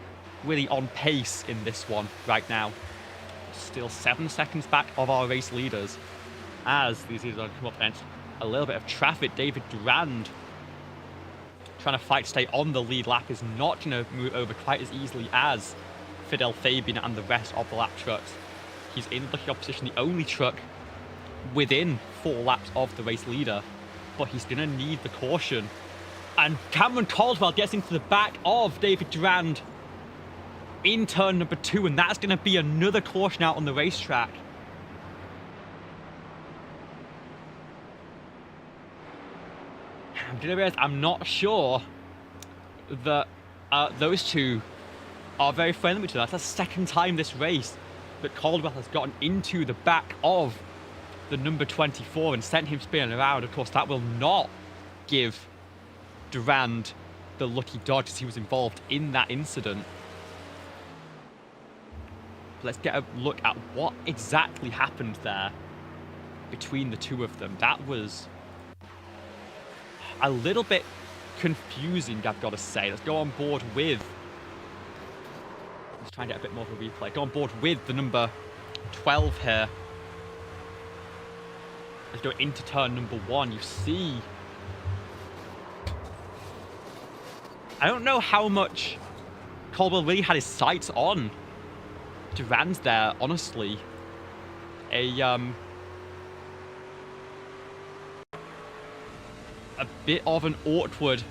really on pace in this one right now. Still 7 seconds back of our race leaders as these leaders are going to come up against a little bit of traffic. David Durand trying to fight to stay on the lead lap is not going to move over quite as easily as Fidel Fabian and the rest of the lap trucks. He's in lucky opposition, the only truck within 4 laps of the race leader, but he's going to need the caution. And Cameron Caldwell gets into the back of David Durand in turn number 2, and that's going to be another caution out on the racetrack. I'm going to realize I'm not sure that those two are very friendly with each other. That's the second time this race that Caldwell has gotten into the back of the number 24 and sent him spinning around. Of course, that will not give Durand the lucky dodge as he was involved in that incident. Let's get a look at what exactly happened there between the two of them. That was a little bit confusing, I've got to say. Let's go on board with... Let's try and get a bit more of a replay. Go on board with the number 12 here. Let's go into turn number 1. You see... I don't know how much Caldwell really had his sights on Durand there, honestly. A bit of an awkward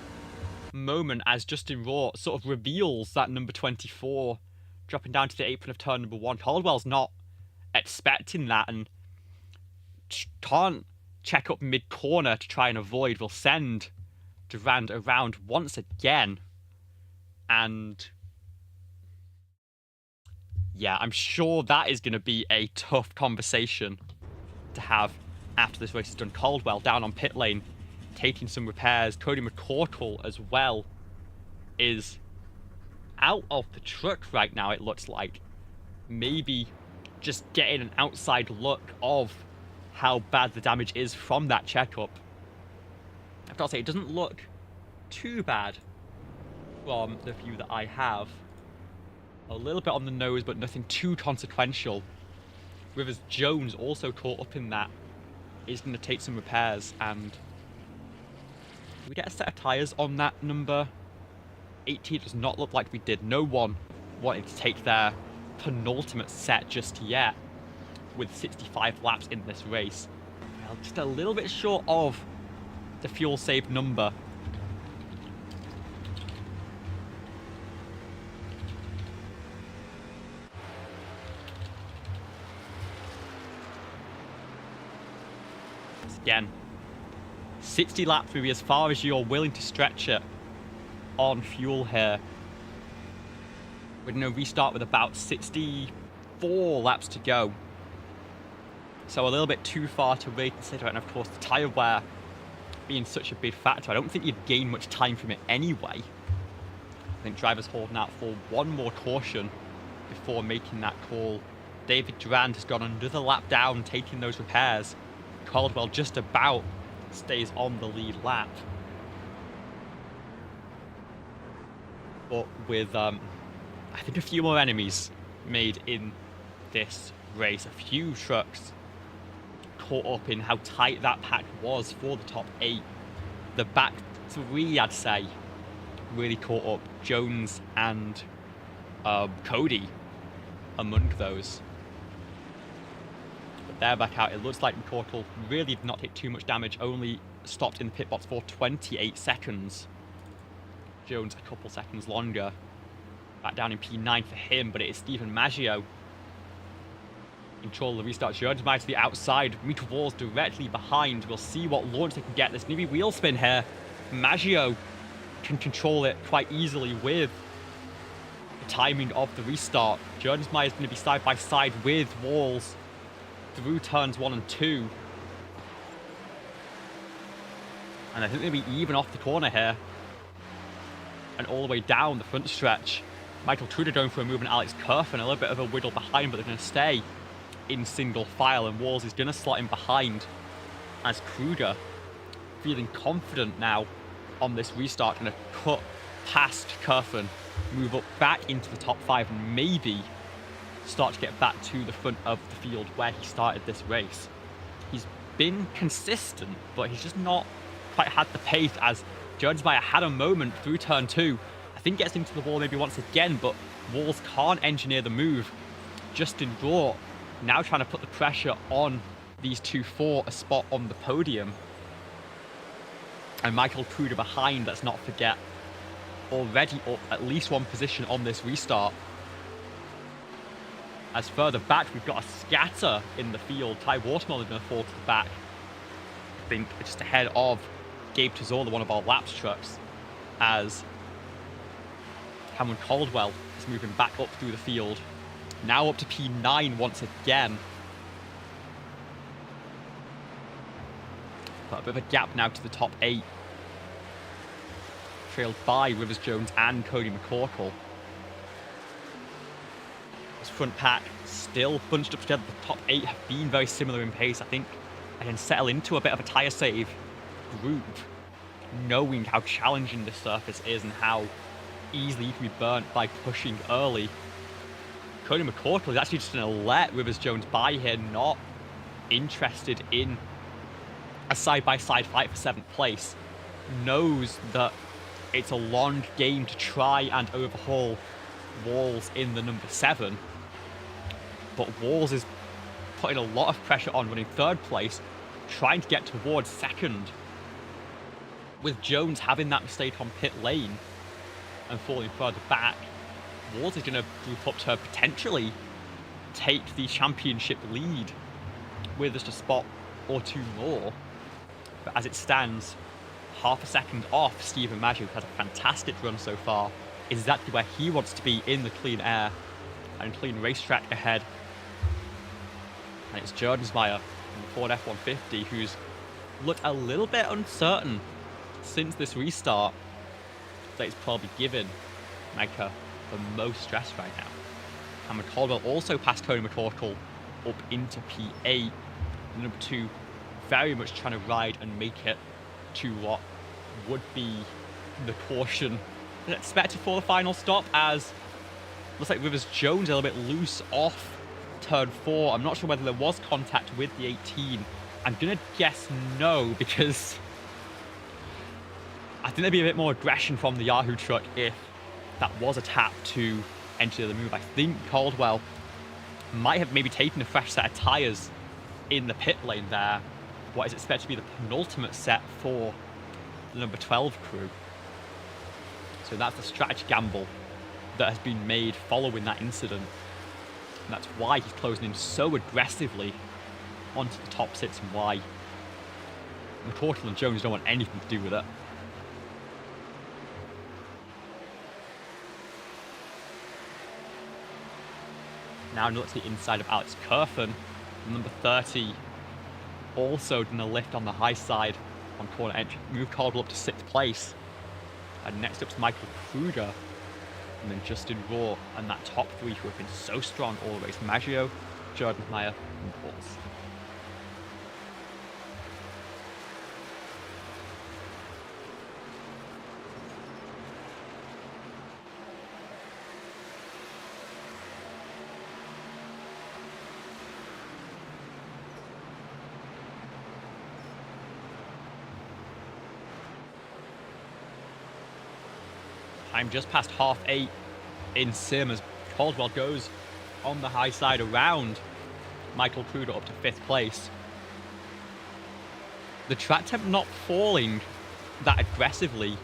moment as Justin Raw sort of reveals that number 24 dropping down to the apron of turn number 1. Caldwell's not expecting that and can't check up mid-corner to try and avoid. Will send Durand around once again. And yeah, I'm sure that is going to be a tough conversation to have after this race is done. Caldwell down on pit lane, taking some repairs. Cody McCorkle as well is out of the truck right now, it looks like. Maybe just getting an outside look of how bad the damage is from that checkup. I've got to say, it doesn't look too bad from the view that I have. A little bit on the nose, but nothing too consequential. Rivers Jones also caught up in that. Is going to take some repairs, and do we get a set of tyres on that number 18? It does not look like we did. No one wanted to take their penultimate set just yet with 65 laps in this race. Well, just a little bit short of the fuel saved number. Again, 60 laps will be as far as you're willing to stretch it on fuel here. We're going to restart with about 64 laps to go. So a little bit too far to really consider. And of course, the tyre wear being such a big factor, I don't think you'd gain much time from it anyway. I think drivers holding out for one more caution before making that call. David Durand has gone another lap down, taking those repairs. Caldwell just about stays on the lead lap. But with, I think a few more enemies made in this race. A few trucks caught up in how tight that pack was for the top 8. The back 3, I'd say, really caught up. Jones and Cody among those. But they're back out. It looks like McCorkle really did not take too much damage, only stopped in the pit box for 28 seconds. Jones a couple seconds longer. Back down in P9 for him, but it is Stephen Maggio. Control the restart. Jones might to the outside. Meter Walls directly behind. We'll see what launch they can get. There's maybe wheel spin here. Maggio can control it quite easily with the timing of the restart. Jones is going to be side by side with Walls through turns 1 and 2. And I think they'll be even off the corner here. And all the way down the front stretch. Michael Truder going for a move, and Alex Kerfen a little bit of a whittle behind, but they're going to stay in single file, and Walls is going to slot in behind as Kruger, feeling confident now on this restart, going to cut past Kerfen, move up back into the top 5, and maybe start to get back to the front of the field where he started this race. He's been consistent, but he's just not quite had the pace, as Jonesmeyer had a moment through turn 2. I think gets into the wall maybe once again, but Walls can't engineer the move. Justin Raw now trying to put the pressure on these two for a spot on the podium. And Michael Kruder behind, let's not forget, already up at least one position on this restart. As further back, we've got a scatter in the field. Ty Watermelon is going to fall to the back. I think just ahead of Gabe Tazorla, one of our laps trucks, as Cameron Caldwell is moving back up through the field. Now up to P9 once again. But a bit of a gap now to the top 8. Trailed by Rivers Jones and Cody McCorkle. This front pack still bunched up together. The top 8 have been very similar in pace, I think. And then settle into a bit of a tyre save group, knowing how challenging this surface is and how easily you can be burnt by pushing early. Cody McCorkle is actually just going to let Rivers Jones by here, not interested in a side-by-side fight for 7th place. Knows that it's a long game to try and overhaul Walls in the number 7. But Walls is putting a lot of pressure on, running 3rd place, trying to get towards 2nd. With Jones having that mistake on pit lane and falling further back, Walls is going to group up to potentially take the championship lead with just a spot or 2 more. But as it stands, half a second off Stephen Maggio, who has a fantastic run so far, is exactly where he wants to be in the clean air and clean racetrack ahead. And it's Jordensmeyer in the Ford F-150 who's looked a little bit uncertain since this restart. That it's probably given Micah the most stress right now. Cameron Caldwell also passed Cody McCorkle up into P8. Number 2 very much trying to ride and make it to what would be the caution expected for the final stop, as looks like Rivers Jones a little bit loose off turn 4. I'm not sure whether there was contact with the 18. I'm gonna guess no, because I think there'd be a bit more aggression from the Yahoo truck if that was a tap to enter the move. I think Caldwell might have maybe taken a fresh set of tyres in the pit lane there. What is expected to be the penultimate set for the number 12 crew. So that's the strategy gamble that has been made following that incident. And that's why he's closing in so aggressively onto the top 6 and why McCorkle and Jones don't want anything to do with it. Now look to the inside of Alex Kerfen, number 30, also doing a lift on the high side on corner entry. Move Caldwell up to 6th place. And next up is Michael Kruger, and then Justin Raw, and that top 3 who have been so strong all the race. Maggio, Jordensmeyer, and Walls. Time just past 8:30 in sim as Caldwell goes on the high side around Michael Kruger up to 5th place. The track temp not falling that aggressively,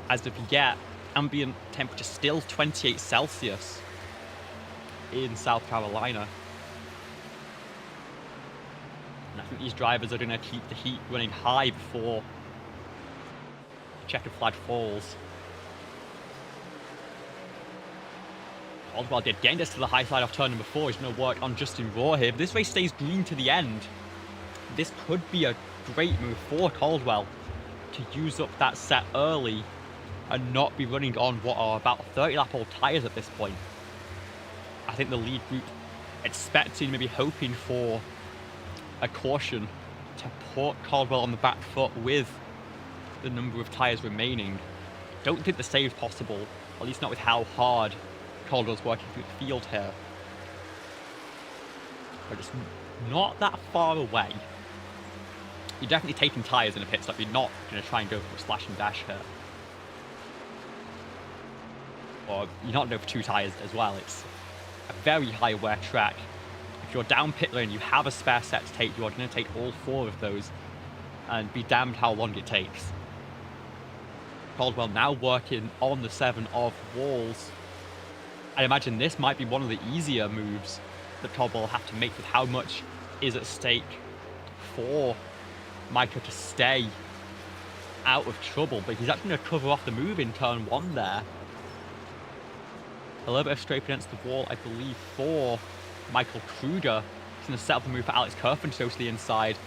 as if you get ambient temperature still 28 Celsius in South Carolina. And I think these drivers are going to keep the heat running high before checkered flag falls. Caldwell did getting this to the high side off turn number 4. He's going to work on Justin Raw here. But this race stays green to the end. This could be a great move for Caldwell to use up that set early and not be running on what are about 30 lap old tyres at this point. I think the lead group expecting, maybe hoping for a caution to put Caldwell on the back foot with the number of tyres remaining. Don't think the save's possible, at least not with how hard Caldwell's working through the field here. But it's not that far away. You're definitely taking tyres in a pit stop. You're not going to try and go for a slash and dash here. Or you're not going for 2 tyres as well. It's a very high wear track. If you're down pit lane, you have a spare set to take. You are going to take all 4 of those and be damned how long it takes. Caldwell now working on the 7 of Walls. I imagine this might be one of the easier moves that Caldwell will have to make with how much is at stake for Micah to stay out of trouble. But he's actually going to cover off the move in turn 1 there. A little bit of scrape against the wall, I believe, for Michael Kruger. He's going to set up the move for Alex Kerfen to go to the inside.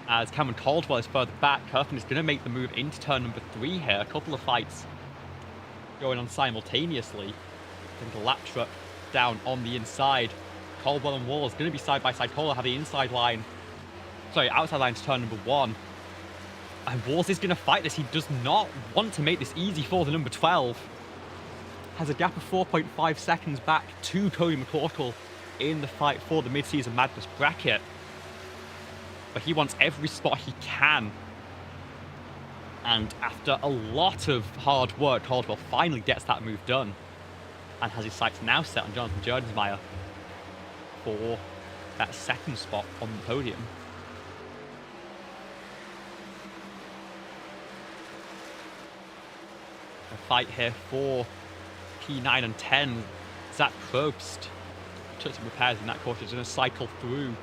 as Cameron Caldwell is further back. Kerfen is going to make the move into turn number 3 here. A couple of fights going on simultaneously. I think the lap truck down on the inside. Caldwell and Wall is going to be side by side. Caldwell have the inside line. Sorry, outside line to turn number 1. And Walls is going to fight this. He does not want to make this easy for the number 12. Has a gap of 4.5 seconds back to Cody McCorkle in the fight for the mid-season madness bracket. But he wants every spot he can. And after a lot of hard work, Caldwell finally gets that move done. And has his sights now set on Jonathan Jerdensmeyer for that second spot on the podium. A fight here for P9 and 10. Zach Probst took some repairs in that course. He's going to cycle through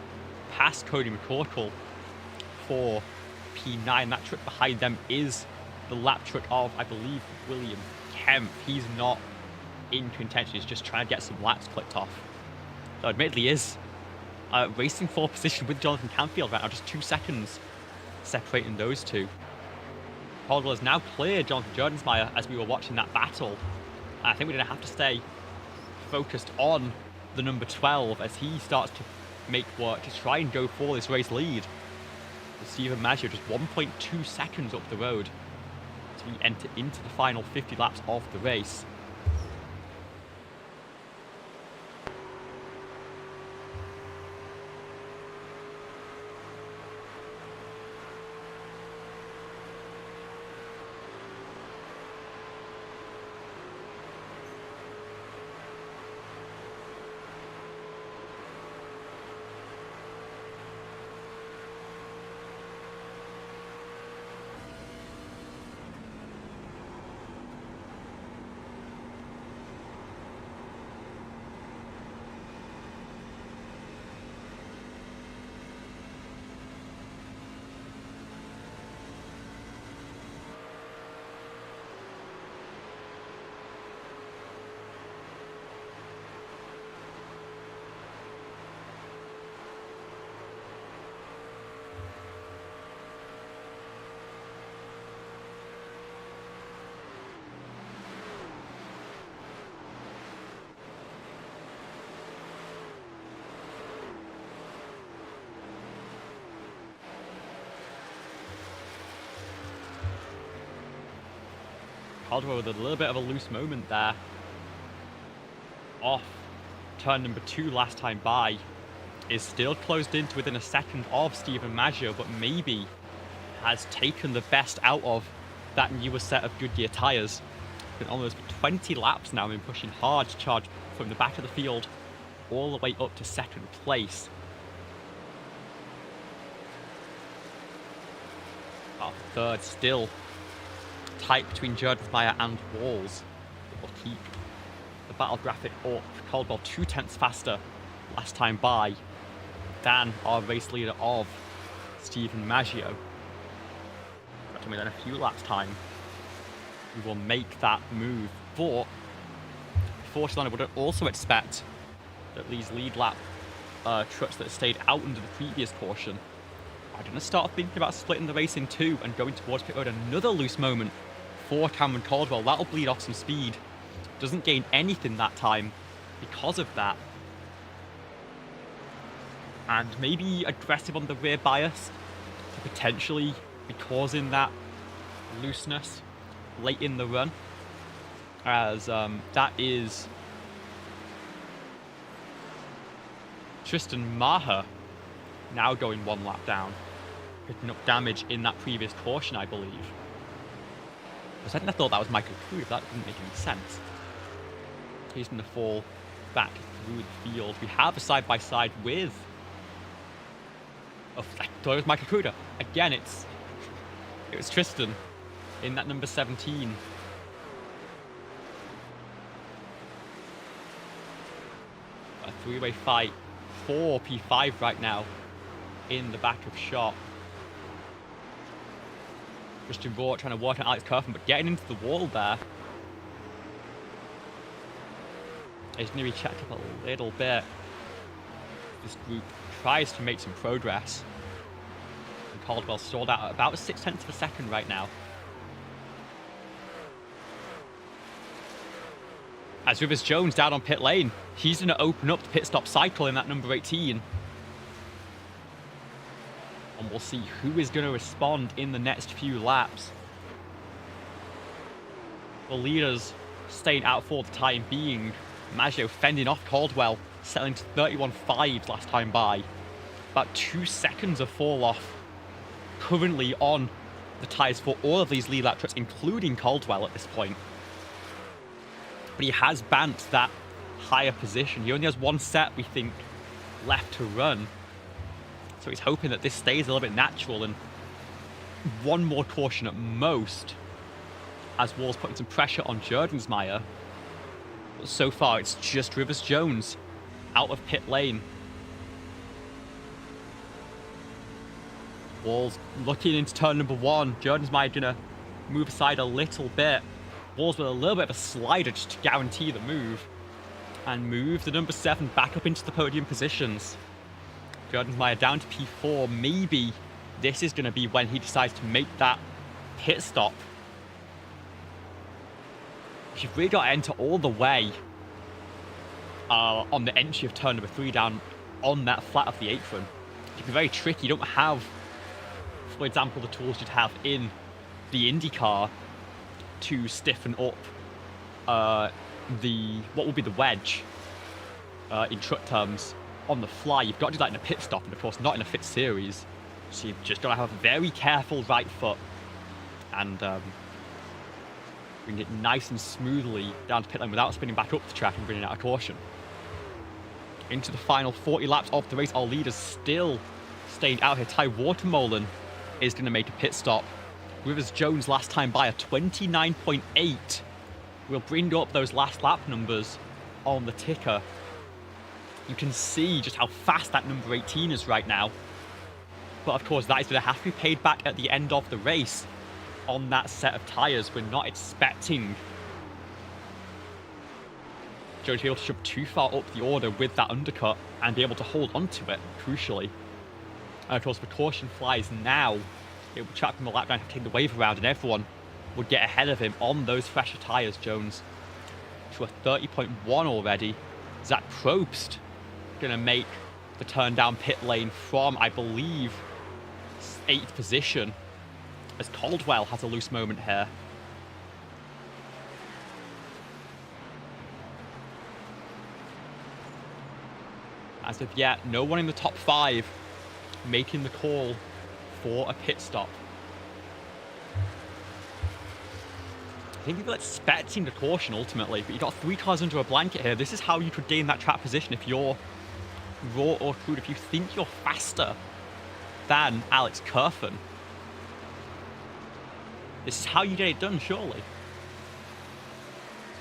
past Cody McCorkle for P9. That truck behind them is the lap truck of, I believe, William Kemp. He's not in contention. He's just trying to get some laps clicked off. So admittedly is racing for position with Jonathan Canfield right now. Just 2 seconds separating those two. Caldwell has now cleared Jonathan Jerdensmeyer as we were watching that battle. And I think we're going to have to stay focused on the number 12 as he starts to make work to try and go for this race lead. Stephen Maggio just 1.2 seconds up the road as we enter into the final 50 laps of the race. Caldwell with a little bit of a loose moment there. Off turn number 2 last time by. Is still closed in to within a second of Stephen Maggio, but maybe has taken the best out of that newer set of Goodyear tyres. Been almost 20 laps now, been pushing hard to charge from the back of the field all the way up to second place. Third still tight between Jerdensmeyer and Walls. It will keep the battle graphic up. Caldwell 0.2 faster last time by than our race leader of Stephen Maggio. But within a few laps time, we will make that move. But unfortunately, I would also expect that these lead lap trucks that stayed out under the previous caution are going to start thinking about splitting the race in two and going towards pit road. Another loose moment for Cameron Caldwell. That'll bleed off some speed. Doesn't gain anything that time because of that. And maybe aggressive on the rear bias to potentially be causing that looseness late in the run. As that is Tristan Maher now going one lap down, picking up damage in that previous caution, I believe. For a second I thought that was Michael Crew, that didn't make any sense. He's going to fall back through the field. We have a side-by-side with... Oh, I thought it was Michael Cruder. Again, it was Tristan in that number 17. A three-way fight for P5 right now in the back of shot. Christian Rohr trying to work on Alex Kerfen, but getting into the wall there. He's going to be checked up a little bit. This group tries to make some progress. Caldwell stalled out at about 0.6 of a second right now. As Rivers Jones down on pit lane, he's going to open up the pit stop cycle in that number 18. And we'll see who is going to respond in the next few laps. The leaders staying out for the time being. Maggio fending off Caldwell, settling to 31.5 last time by. About 2 seconds of fall off currently on the tyres for all of these lead lap trips, including Caldwell at this point. But he has banked that higher position. He only has one set, we think, left to run. So he's hoping that this stays a little bit natural and one more caution at most, as Wall's putting some pressure on Jordensmeyer. But so far, it's just Rivers Jones out of pit lane. Wall's looking into turn number 1. Jordensmeyer gonna move aside a little bit. Wall's with a little bit of a slider just to guarantee the move. And move the number 7 back up into the podium positions. Jordensmeyer down to P4. Maybe this is going to be when he decides to make that pit stop. You've really got to enter all the way on the entry of turn number 3 down on that flat of the apron. It can be very tricky. You don't have, for example, the tools you'd have in the IndyCar to stiffen up what will be the wedge in truck terms on the fly. You've got to do that in a pit stop, and of course not in a fit series. So you've just got to have a very careful right foot and bring it nice and smoothly down to pit lane without spinning back up the track and bringing out a caution. Into the final 40 laps of the race, our leaders still staying out here. Ty Watermolen is going to make a pit stop. Rivers Jones last time by a 29.8. We'll bring up those last lap numbers on the ticker. You can see just how fast that number 18 is right now. But of course, that is going to have to be paid back at the end of the race on that set of tyres. We're not expecting Jones to be able to jump too far up the order with that undercut and be able to hold onto it, crucially. And of course, the caution flies now. It will trap him a lap down, take the wave around, and everyone would get ahead of him on those fresher tyres. Jones to a 30.1 already. Zach Probst going to make the turn down pit lane from, I believe, 8th position, as Caldwell has a loose moment here. As of yet, no one in the top 5 making the call for a pit stop. I think people are expecting the caution ultimately, but you've got 3 cars under a blanket here. This is how you could gain that track position if you're raw or crude, if you think you're faster than Alex Kerfen. This is how you get it done, surely.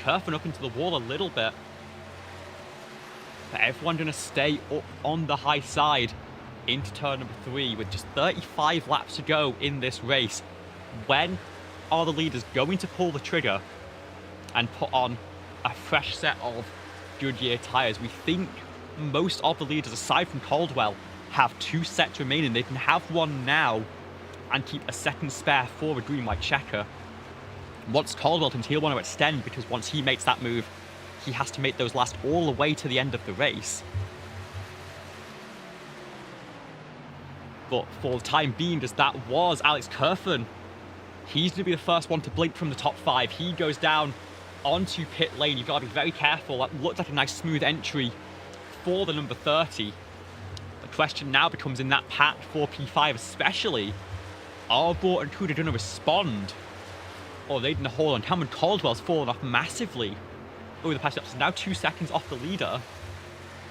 Kerfen up into the wall a little bit. But everyone going to stay up on the high side into turn number 3 with just 35 laps to go in this race. When are the leaders going to pull the trigger and put on a fresh set of Goodyear tyres? We think most of the leaders, aside from Caldwell, have 2 sets remaining. They can have one now and keep a second spare for a green white checker. Once Caldwell comes, he'll want to extend, because once he makes that move, he has to make those last all the way to the end of the race. But for the time being, as that was Alex Kerfen, he's going to be the first one to blink from the top 5. He goes down onto pit lane. You've got to be very careful. That looked like a nice smooth entry for the number 30. The question now becomes, in that pack for P5 especially, are Bort and Kuda going to respond? Or are they going to hold on? Cameron Caldwell's fallen off massively over the past steps. Now 2 seconds off the leader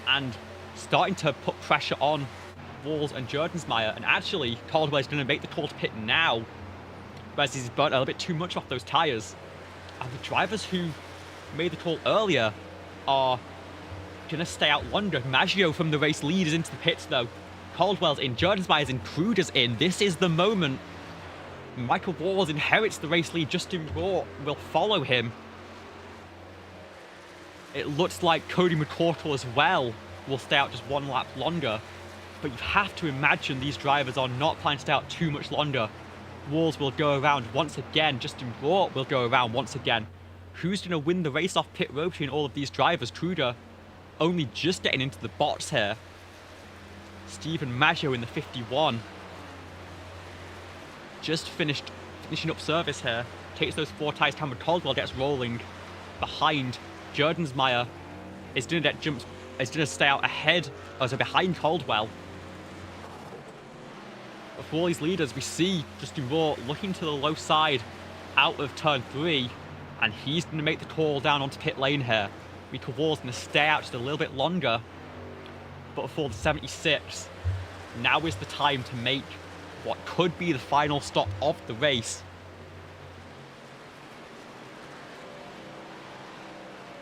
and starting to put pressure on Walls and Jordensmeyer. And actually, Caldwell's going to make the call to pit now, whereas he's burnt a little bit too much off those tyres. And the drivers who made the call earlier are going to stay out longer. Maggio from the race lead is into the pits though. Caldwell's in, Jordensmeyer's in, Kruder's in. This is the moment. Michael Walls inherits the race lead. Justin Rohr will follow him. It looks like Cody McCorkle as well will stay out just 1 lap longer. But you have to imagine these drivers are not planning to stay out too much longer. Walls will go around once again. Justin Raw will go around once again. Who's going to win the race off pit road between all of these drivers? Kruger only just getting into the box here. Stephen Maggio in the 51. Just finishing up service here. Takes those 4 tyres. Cameron Caldwell gets rolling behind. Jordensmeyer is going to get jumps. Is going to stay out ahead, so behind Caldwell. But for all these leaders, we see Justin Raw looking to the low side out of turn 3, and he's going to make the call down onto pit lane here. Mika Wall's going to stay out just a little bit longer. But for the 76, now is the time to make what could be the final stop of the race.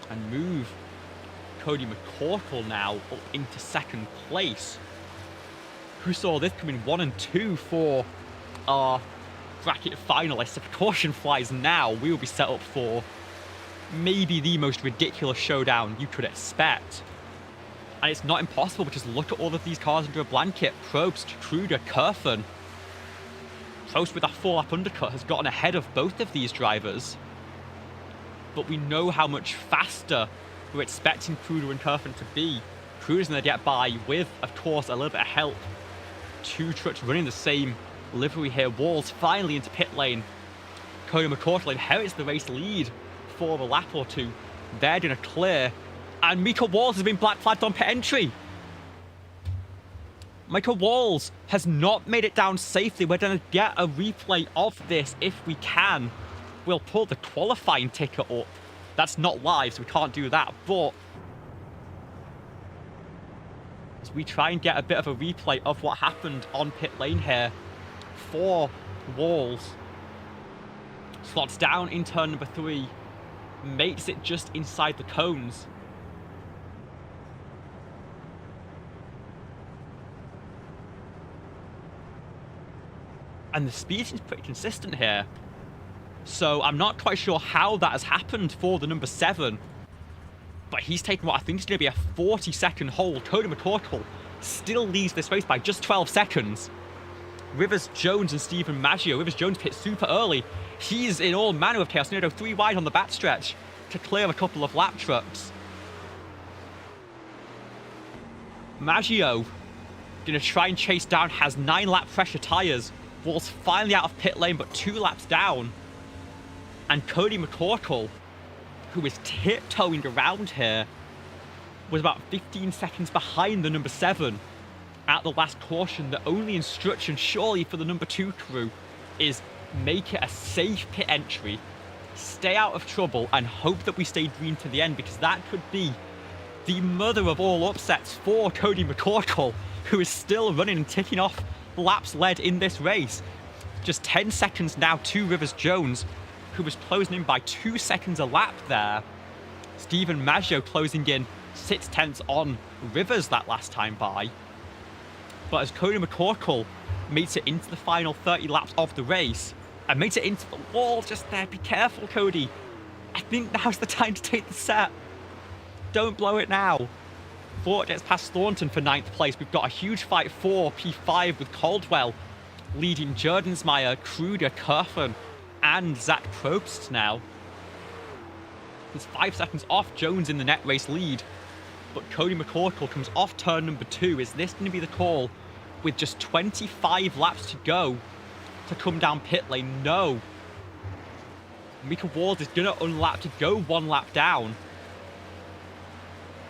And move Cody McCorkle now up into 2nd place. Who saw this coming 1 and 2 for our bracket finalists? If caution flies now, we will be set up for maybe the most ridiculous showdown you could expect. And it's not impossible because look at all of these cars under a blanket. Probst, Kruger, Kerfen. Probst with a 4-lap undercut has gotten ahead of both of these drivers. But we know how much faster we're expecting Kruger and Kerfen to be. Kruger's going to get by with, of course, a little bit of help. 2 trucks running the same livery here. Walls finally into pit lane. Cody McCorkle inherits the race lead for a lap or 2. They're going to clear. And Mika Walls has been black flagged on pit entry. Mika Walls has not made it down safely. We're going to get a replay of this if we can. We'll pull the qualifying ticket up. That's not live, so we can't do that. But as we try and get a bit of a replay of what happened on pit lane here for Walls. Slots down in turn number 3. Makes it just inside the cones. And the speed is pretty consistent here. So I'm not quite sure how that has happened for the number 7. But he's taken what I think is going to be a 40-second hold. Cody McCorkle still leads this race by just 12 seconds. Rivers Jones and Stephen Maggio. Rivers Jones pit super early. He's in all manner of chaos. Near 3 wide on the backstretch to clear a couple of lap trucks. Maggio going to try and chase down. Has 9 lap pressure tyres. Walls finally out of pit lane, but 2 laps down. And Cody McCorkle, who is tiptoeing around here, was about 15 seconds behind the number 7 at the last caution. The only instruction surely for the number 2 crew is make it a safe pit entry, stay out of trouble, and hope that we stay green to the end, because that could be the mother of all upsets for Cody McCorkle, who is still running and ticking off laps led in this race. Just 10 seconds now to Rivers Jones, who was closing in by 2 seconds a lap there. Stephen Maggio closing in 6/10 on Rivers that last time by. But as Cody McCorkle makes it into the final 30 laps of the race, and makes it into the wall just there, be careful, Cody. I think now's the time to take the set. Don't blow it now. Before it gets past Thornton for 9th place, we've got a huge fight for P5 with Caldwell leading Jordensmeyer, Kruger, Kerfen, and Zach Probst now. He's 5 seconds off Jones in the net race lead, but Cody McCorkle comes off turn number 2. Is this going to be the call with just 25 laps to go to come down pit lane? No. Mika Walls is going to unlap to go 1 lap down.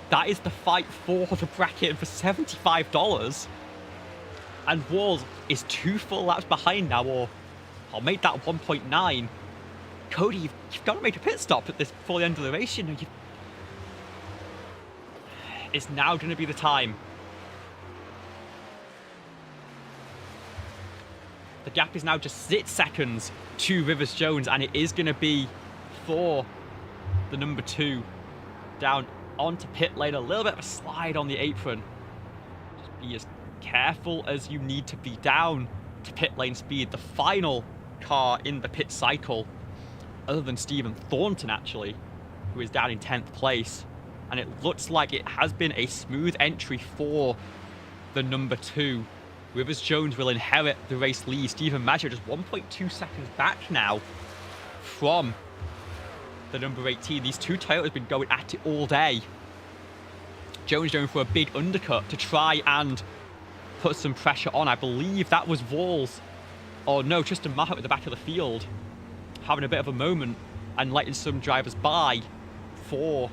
That is the fight for the bracket for $75. And Walls is 2 full laps behind now, or I'll make that 1.9. Cody, you've got to make a pit stop at this before the end of the race. You know, it's now going to be the time. The gap is now just 6 seconds to Rivers Jones, and it is going to be for the number 2 down onto pit lane. A little bit of a slide on the apron. Just be as careful as you need to be down to pit lane speed. The final car in the pit cycle, other than Stephen Thornton actually, who is down in 10th place. And it looks like it has been a smooth entry for the number 2. Rivers Jones will inherit the race lead. Stephen Maggio just 1.2 seconds back now from the number 18. These two Toyotas have been going at it all day. Jones going for a big undercut to try and put some pressure on. I believe that was Walls. Or no, Tristan Mahout at the back of the field, having a bit of a moment and letting some drivers by for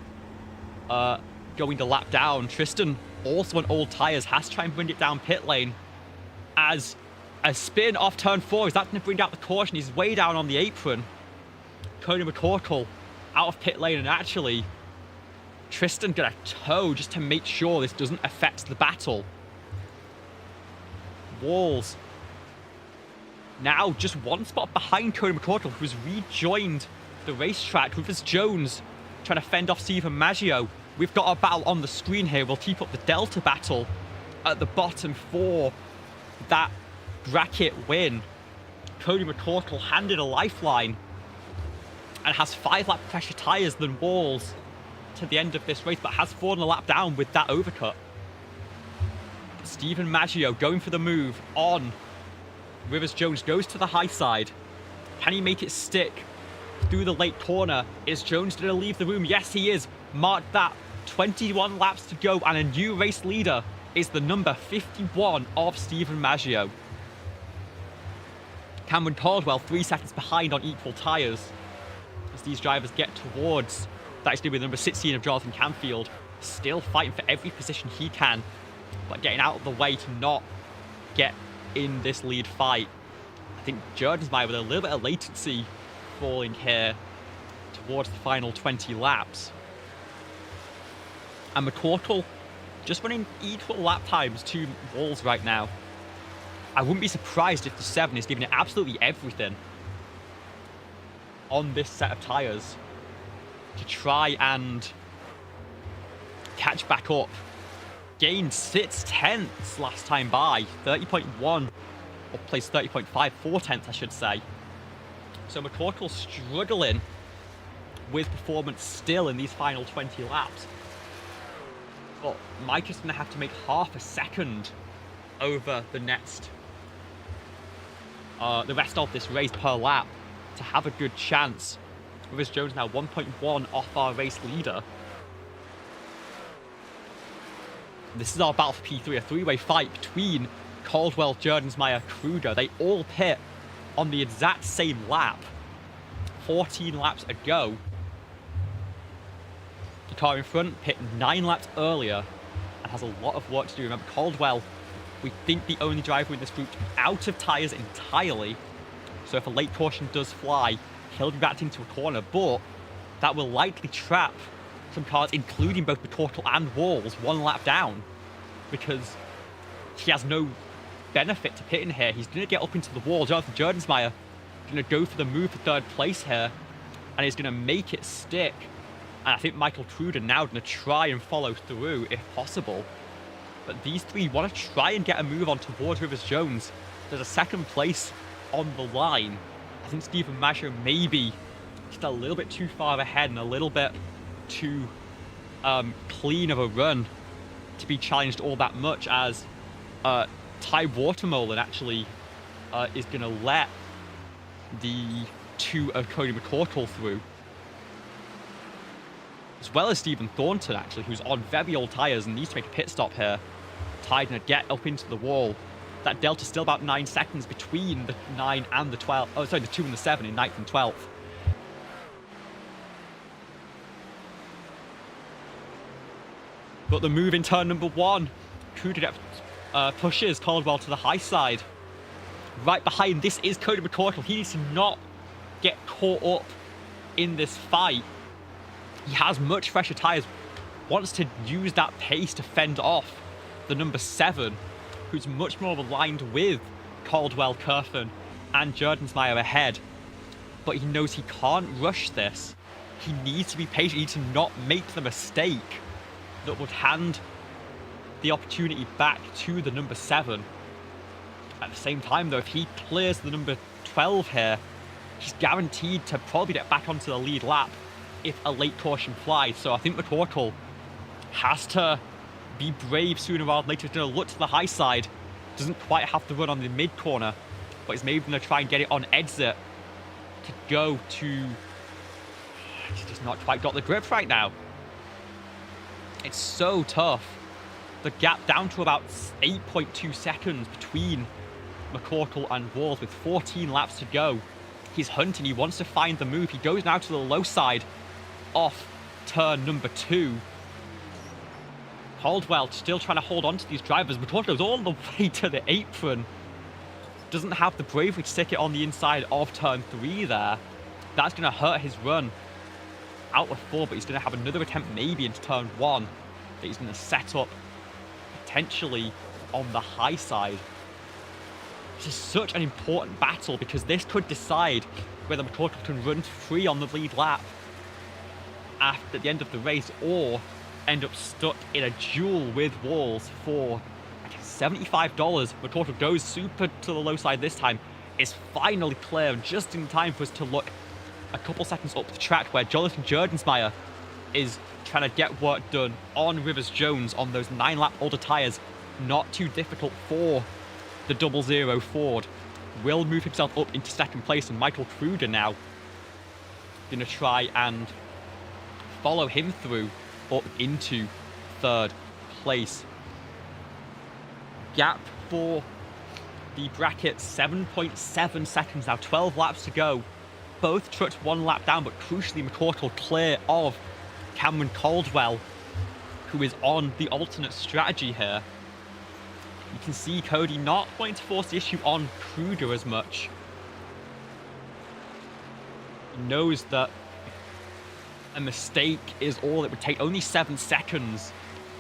going the lap down. Tristan, also on old tyres, has to try and bring it down pit lane as a spin off turn 4. Is that going to bring out the caution? He's way down on the apron. Cody McCorkle out of pit lane, and actually Tristan got a toe just to make sure this doesn't affect the battle. Walls now just one spot behind Cody McCorkle, who's rejoined the racetrack. Rivers Jones trying to fend off Stephen Maggio. We've got a battle on the screen here. We'll keep up the Delta battle at the bottom for that bracket win. Cody McCorkle handed a lifeline and has 5 lap pressure tyres than Walls to the end of this race, but has fallen a lap down with that overcut. Stephen Maggio going for the move on Rivers Jones, goes to the high side. Can he make it stick through the late corner? Is Jones going to leave the room? Yes, he is. Mark that. 21 laps to go, and a new race leader is the number 51 of Stephen Maggio. Cameron Caldwell 3 seconds behind on equal tyres as these drivers get towards that is going to be the number 16 of Jonathan Canfield, still fighting for every position he can, but getting out of the way to not get in this lead fight. I think Jerdensmeyer with a little bit of latency falling here towards the final 20 laps. And McCorkle just running equal lap times to Walls right now. I wouldn't be surprised if the 7 is giving it absolutely everything on this set of tyres to try and catch back up. Gained 6/10 last time by, 30.1, or placed 30.5, 4/10 I should say. So McCorkle struggling with performance still in these final 20 laps. But Mike is going to have to make half a second over the next, the rest of this race per lap to have a good chance. Rivers Jones now 1.1 off our race leader. This is our battle for P3, a 3-way fight between Caldwell, Jerdensmeyer, Kruger. They all pit on the exact same lap 14 laps ago. The car in front pit 9 laps earlier and has a lot of work to do. Remember, Caldwell, we think the only driver in this group to be out of tyres entirely. So if a late caution does fly, he'll be backed into a corner, but that will likely trap some cars, including both McCorkle and Walls, 1 lap down, because he has no benefit to pitting here. He's going to get up into the wall. Jonathan Jerdensmeyer going to go for the move for 3rd place here, and he's going to make it stick. And I think Michael Kruger now going to try and follow through if possible. But these 3 want to try and get a move on towards Rivers Jones. There's a 2nd place on the line. I think Stephen Maggio may be just a little bit too far ahead and a little bit too clean of a run to be challenged all that much, as Ty Watermolen actually is going to let the 2 of Cody McCorkle through, as well as Stephen Thornton actually, who's on very old tyres and needs to make a pit stop here. Ty going to get up into the wall. That delta's still about 9 seconds between the 9 and the 12. Oh, sorry, the 2 and the 7 in 9th and 12th. But the move in turn number 1. Kruger pushes Caldwell to the high side. Right behind this is Cody McCorkle. He needs to not get caught up in this fight. He has much fresher tyres. Wants to use that pace to fend off the number 7, who's much more aligned with Caldwell, Kerfen, and Jerdensmeyer ahead. But he knows he can't rush this. He needs to be patient. He needs to not make the mistake that would hand the opportunity back to the number 7. At the same time, though, if he clears the number 12 here, he's guaranteed to probably get back onto the lead lap if a late caution flies. So I think McCorkle has to be brave sooner rather than later. He's going to look to the high side. Doesn't quite have to run on the mid corner, but he's maybe going to try and get it on exit to go to... He's just not quite got the grip right now. It's so tough. The gap down to about 8.2 seconds between McCorkle and Walls with 14 laps to go. He's hunting. He wants to find the move. He goes now to the low side off turn number 2. Caldwell still trying to hold on to these drivers. McCorkle goes all the way to the apron. Doesn't have the bravery to stick it on the inside of turn 3 there. That's going to hurt his run out of 4, but he's going to have another attempt maybe into turn 1 that he's going to set up potentially on the high side. This is such an important battle because this could decide whether McCorkle can run free on the lead lap at the end of the race or end up stuck in a duel with Walls for $75. McCorkle goes super to the low side this time. Is finally clear just in time for us to look a couple seconds up the track where Jonathan Jerdensmeyer is trying to get work done on Rivers Jones on those 9-lap older tyres. Not too difficult for the 00 Ford. Will move himself up into second place, and Michael Kruger now going to try and follow him through up into third place. Gap for the bracket 7.7 seconds now, 12 laps to go. Both trucks 1 lap down, but crucially McCorkle clear of Cameron Caldwell, who is on the alternate strategy here. You can see Cody not wanting to force the issue on Kruger as much. He knows that a mistake is all it would take. Only 7 seconds.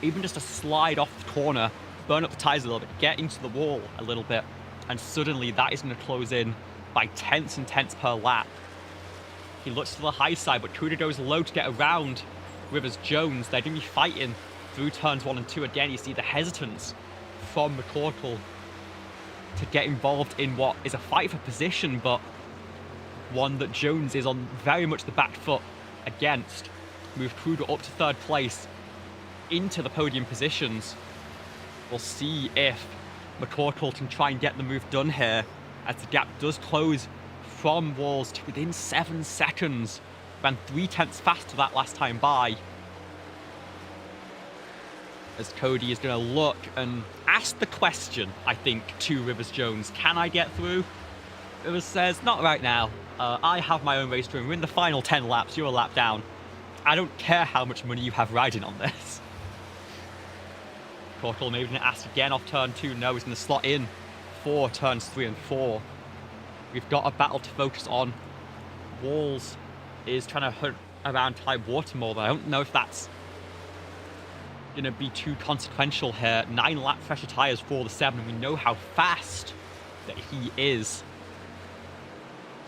Even just a slide off the corner, burn up the tyres a little bit, get into the wall a little bit, and suddenly that is going to close in by tenths and tenths per lap. He looks to the high side, but Kruger goes low to get around Rivers Jones. They're going to be fighting through turns 1 and 2. Again, you see the hesitance from McCorkle to get involved in what is a fight for position, but one that Jones is on very much the back foot against. Move Kruger up to third place into the podium positions. We'll see if McCorkle can try and get the move done here as the gap does close from Walls to within 7 seconds. Ran 3/10 faster that last time by. As Cody is going to look and ask the question, I think, to Rivers Jones. Can I get through? Rivers says, not right now. I have my own race to win. We're in the final 10 laps. You're a lap down. I don't care how much money you have riding on this. McCorkle maybe going to ask again off turn 2. No, he's going to slot in for turns 3 and 4. We've got a battle to focus on. Walls is trying to hunt around Ty Watermore, but I don't know if that's going to be too consequential here. 9-lap fresher tyres for the 7, and we know how fast that he is.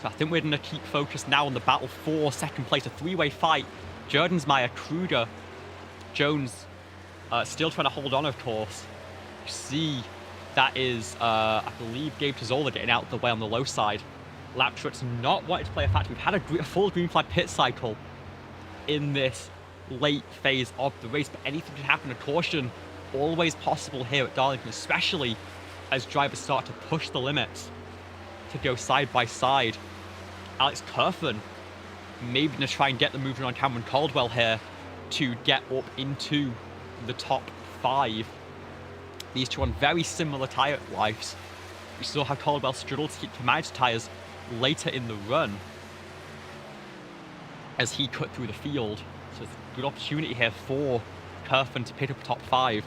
So I think we're going to keep focused now on the battle for second place. A 3-way fight. Jerdensmeyer, Kruger, Jones still trying to hold on, of course. You see that is, I believe, Gabe Tazola getting out of the way on the low side. Lap trucks not wanting to play a factor. We've had a full green flag pit cycle in this late phase of the race, but anything can happen. A caution always possible here at Darlington, especially as drivers start to push the limits to go side by side. Alex Kerfen maybe going to try and get the movement on Cameron Caldwell here to get up into the top 5. These two on very similar tyre lives. We saw how Caldwell struggled to keep commodity tyres later in the run as he cut through the field. So it's a good opportunity here for Kerfen to pick up a top 5.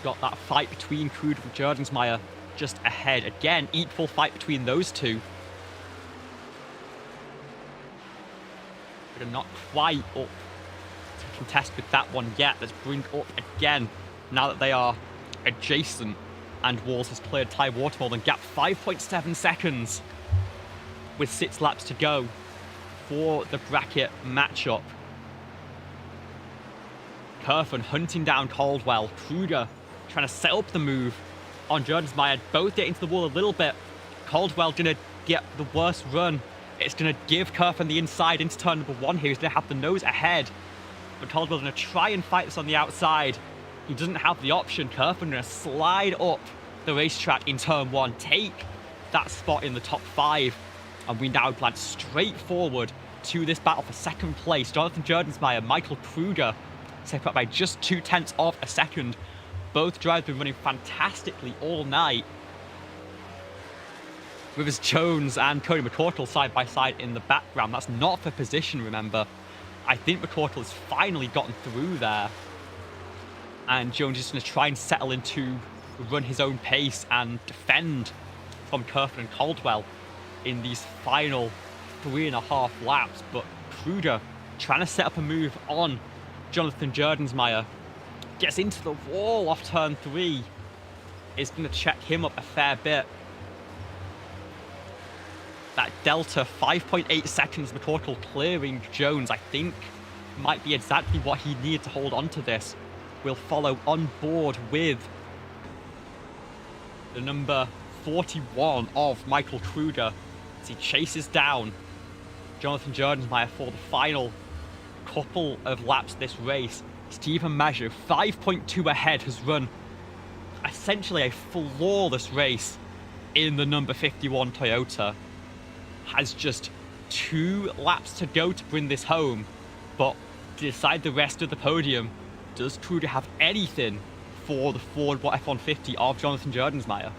Got that fight between Kruger and Jerdensmeyer just ahead. Again, equal fight between those two. But not quite up to contest with that one yet. Let's bring up again now that they are adjacent, and Walls has cleared Ty Watermore, and gap 5.7 seconds with 6 laps to go for the bracket matchup. Kerfen hunting down Caldwell. Kruger trying to set up the move on Jerdensmeyer. Both get into the wall a little bit. Caldwell going to get the worst run. It's going to give Kerfen the inside into turn number 1 here. He's going to have the nose ahead but Caldwell's going to try and fight this on the outside. He doesn't have the option. Kerfen going to slide up the racetrack in turn 1, take that spot in the top 5, and we now glance straight forward to this battle for second place. Jonathan Jerdensmeyer, Michael Kruger separate by just 0.2 of a second. Both drivers have been running fantastically all night. Rivers Jones and Cody McCorkle side by side in the background. That's not for position, remember. I think McCorkle has finally gotten through there. And Jones is going to try and settle into run his own pace and defend from Kerfen and Caldwell in these final 3.5 laps. But Kruger trying to set up a move on Jonathan Jerdensmeyer. Gets into the wall off turn 3. Is going to check him up a fair bit. That delta, 5.8 seconds, McCorkle clearing Jones, I think might be exactly what he needed to hold on to this. We'll follow on board with the number 41 of Michael Kruger as he chases down Jonathan Jerdensmeyer for the final couple of laps this race. Stephen Maggio, 5.2 ahead, has run essentially a flawless race in the number 51 Toyota. Has just 2 laps to go to bring this home, but to decide the rest of the podium, does Kruger have anything for the Ford F-150 of Jonathan Jerdensmeyer?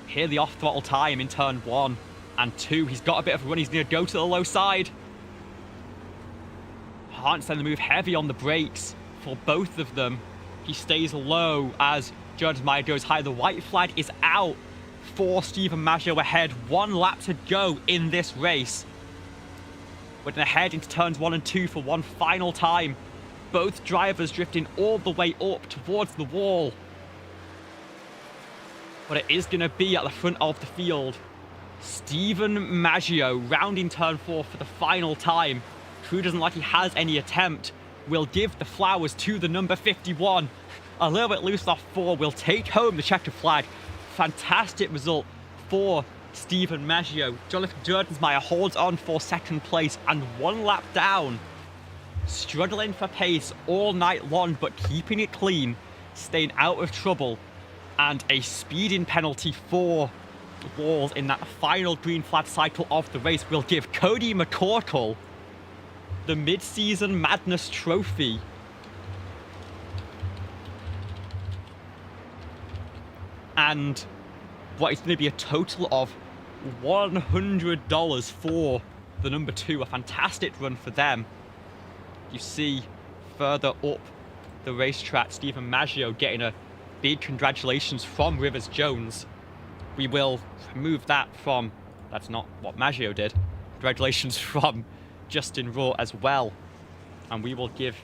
Here the off-throttle time in turn 1 and 2. He's got a bit of a run. He's going to go to the low side. Can't send the move heavy on the brakes for both of them. He stays low as Jerdensmeyer goes high. The white flag is out for Stephen Maggio ahead. 1 lap to go in this race. We're going to head into turns 1 and 2 for one final time. Both drivers drifting all the way up towards the wall. But it is going to be at the front of the field. Stephen Maggio rounding turn 4 for the final time. Crew doesn't like he has any attempt. Will give the flowers to the number 51. A little bit loose off 4. Will take home the checkered flag. Fantastic result for Stephen Maggio. Jonathan Jerdensmeyer holds on for second place and 1 lap down. Struggling for pace all night long, but keeping it clean, staying out of trouble. And a speeding penalty for Walls in that final green flag cycle of the race will give Cody McCorkle the mid-season madness trophy. And what is going to be a total of $100 for the number 2. A fantastic run for them. You see further up the racetrack, Stephen Maggio getting a big congratulations from Rivers Jones. We will remove that from, that's not what Maggio did. Congratulations from Justin Raw as well. And we will give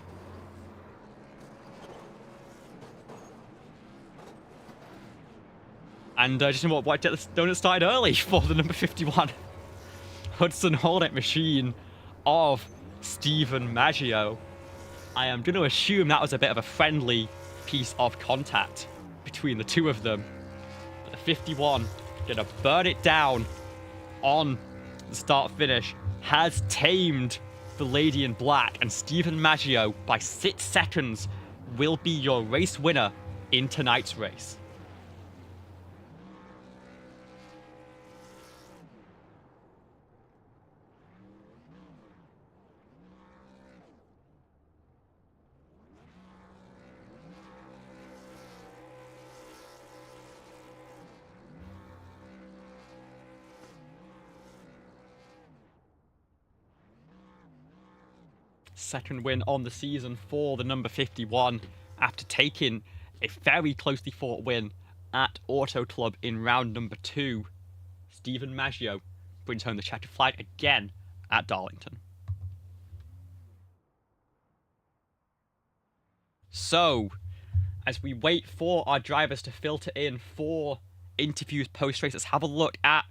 and just know what get the donut started early for the number 51 Hudson Hornet machine of Stephen Maggio. I am going to assume that was a bit of a friendly piece of contact between the two of them. But the 51 going to burn it down on the start finish. Has tamed the lady in black, and Stephen Maggio by 6 seconds will be your race winner in tonight's race. Second win on the season for the number 51 after taking a very closely fought win at Auto Club in round number 2. Stephen Maggio brings home the checkered flag again at Darlington. So, as we wait for our drivers to filter in for interviews post-race, let's have a look at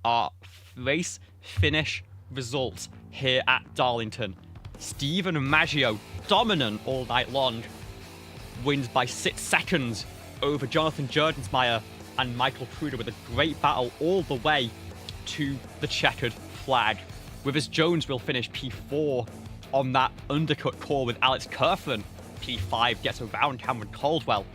our race finish results here at Darlington. Stephen Maggio, dominant all night long, wins by 6 seconds over Jonathan Jerdensmeyer and Michael Kruger with a great battle all the way to the checkered flag. Withers-Jones will finish P4 on that undercut call with Alex Kerfan. P5 gets around Cameron Caldwell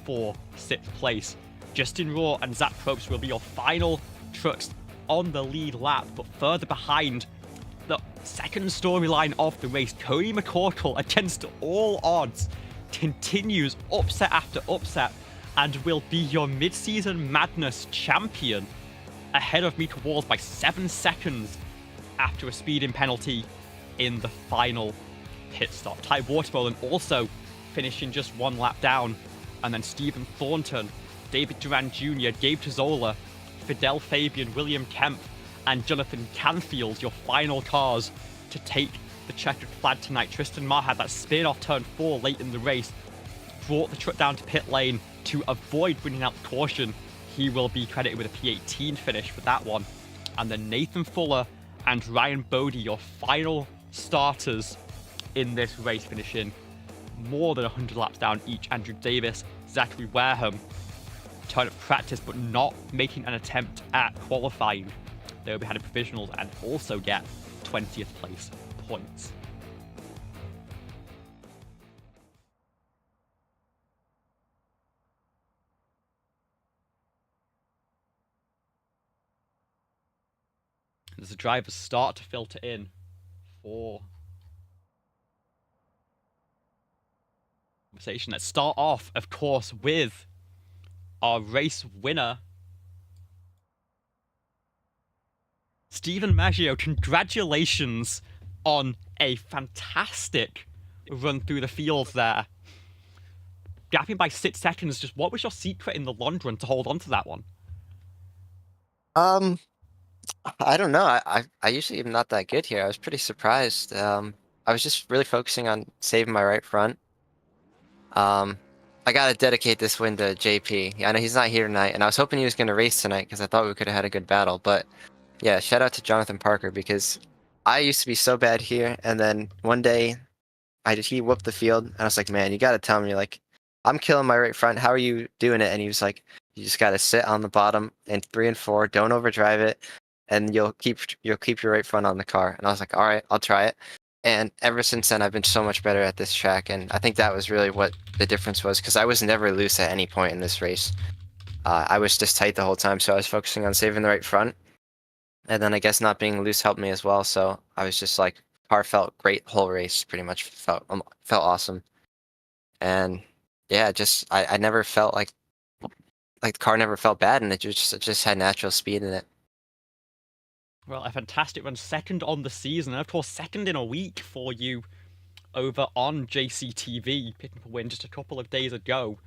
for 6th place. Justin Raw and Zach Probst will be your final trucks on the lead lap, but further behind, the second storyline of the race, Cody McCorkle, against all odds, continues upset after upset and will be your mid-season madness champion, ahead of Mika Walls by 7 seconds after a speeding penalty in the final pit stop. Ty Watermelon also finishing just 1 lap down, and then Stephen Thornton, David Duran Jr., Gabe Tazzola, Fidel Fabian, William Kemp, and Jonathan Canfield, your final cars to take the checkered flag tonight. Tristan Marr had that spin off turn 4 late in the race, brought the truck down to pit lane to avoid bringing out the caution. He will be credited with a P18 finish for that one. And then Nathan Fuller and Ryan Bodie, your final starters in this race, finishing more than 100 laps down each. Andrew Davis, Zachary Wareham, turn of practice, but not making an attempt at qualifying. They will be having provisionals and also get 20th place points. As the drivers start to filter in for conversation, let's start off, of course, with our race winner, Stephen Maggio. Congratulations on a fantastic run through the field there. Gapping by 6 seconds, just what was your secret in the long run to hold on to that one? I don't know. I usually am not that good here. I was pretty surprised. I was just really focusing on saving my right front. I gotta dedicate this win to JP. I know he's not here tonight, and I was hoping he was gonna race tonight because I thought we could have had a good battle. But yeah, shout out to Jonathan Parker, because I used to be so bad here, and then one day he whooped the field, and I was like, man, you gotta tell me, like, I'm killing my right front. How are you doing it? And he was like, you just gotta sit on the bottom in 3 and 4. Don't overdrive it, and you'll keep your right front on the car. And I was like, all right, I'll try it. And ever since then, I've been so much better at this track, and I think that was really what the difference was, because I was never loose at any point in this race. I was just tight the whole time, so I was focusing on saving the right front, and then I guess not being loose helped me as well. So I was just like, car felt great whole race, pretty much felt awesome, and yeah, just I never felt like the car never felt bad, and it just had natural speed in it. Well, a fantastic run, second on the season, and of course second in a week for you over on JCTV, picking up a win just a couple of days ago.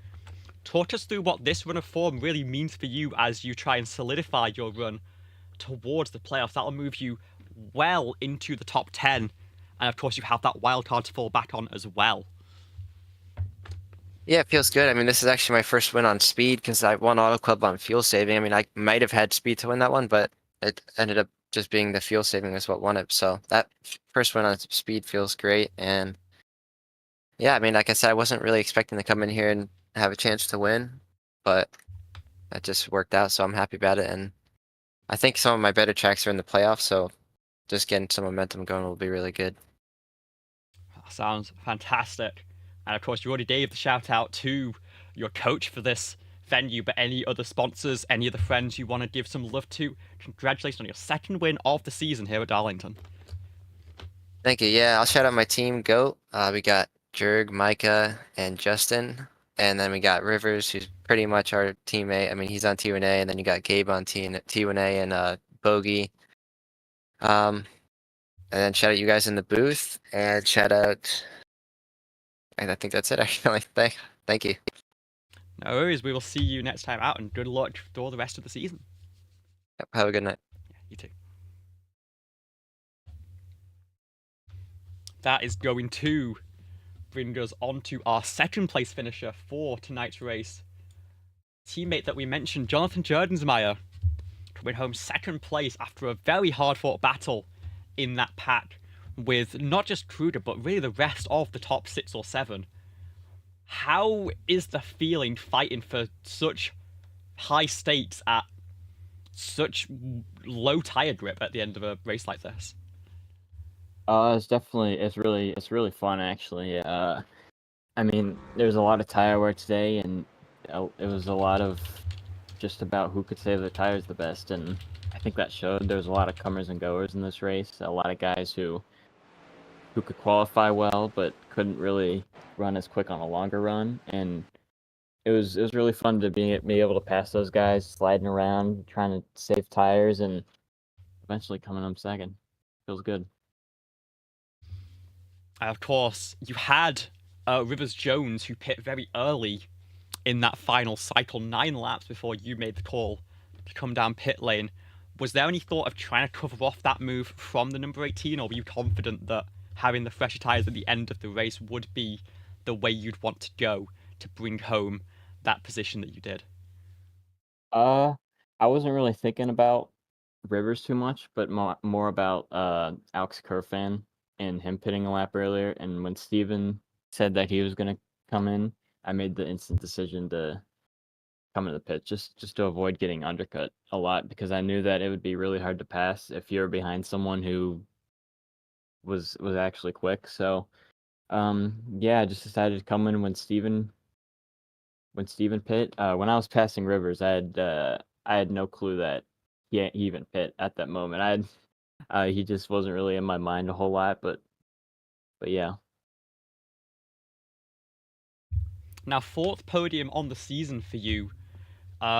Talk us through what this run of form really means for you as you try and solidify your run towards the playoffs. That'll move you well into the top 10, and of course you have that wild card to fall back on as well. Yeah, it feels good. I mean, this is actually my first win on speed, because I won Auto Club on fuel saving. I mean, I might have had speed to win that one, but it ended up just being the fuel saving is what won it. So that first win on speed feels great. And yeah, I mean, like I said, I wasn't really expecting to come in here and have a chance to win, but that just worked out. So I'm happy about it. And I think some of my better tracks are in the playoffs, so just getting some momentum going will be really good. Sounds fantastic. And of course, you already gave the shout out to your coach for this venue, but any other sponsors, any other friends you want to give some love to, congratulations on your second win of the season here at Darlington. Thank you. Yeah, I'll shout out my team, GOAT. We got Jurg, Micah, and Justin. And then we got Rivers, who's pretty much our teammate. I mean, he's on T1A, and then you got Gabe on T1A and Bogey. And then shout out you guys in the booth, and shout out, and I think that's it, actually. Thank you. No worries, we will see you next time out, and good luck for the rest of the season. Yep, have a good night. Yeah, you too. That is going to bring us on to our second place finisher for tonight's race. Teammate that we mentioned, Jonathan Jerdensmeyer, coming home second place after a very hard-fought battle in that pack with not just Kruger, but really the rest of the top 6 or 7. How is the feeling fighting for such high stakes at such low tire grip at the end of a race like this? It's really fun actually. I mean, there's a lot of tire wear today, and it was a lot of just about who could save their tires the best, and I think that showed. There was a lot of comers and goers in this race. A lot of guys who could qualify well, but couldn't really run as quick on a longer run, and it was really fun to be able to pass those guys, sliding around, trying to save tires, and eventually coming home second. Feels good. Of course, you had Rivers Jones, who pit very early in that final cycle, 9 laps before you made the call to come down pit lane. Was there any thought of trying to cover off that move from the number 18, or were you confident that having the fresher tyres at the end of the race would be the way you'd want to go to bring home that position that you did? I wasn't really thinking about Rivers too much, but more about Alex Kerfan and him pitting a lap earlier. And when Steven said that he was gonna come in, I made the instant decision to come into the pit just to avoid getting undercut a lot because I knew that it would be really hard to pass if you're behind someone who was actually quick. So yeah, I just decided to come in when Steven pit. When I was passing Rivers, I had no clue that he even pit at that moment. He just wasn't really in my mind a whole lot, but yeah. Now, fourth podium on the season for you.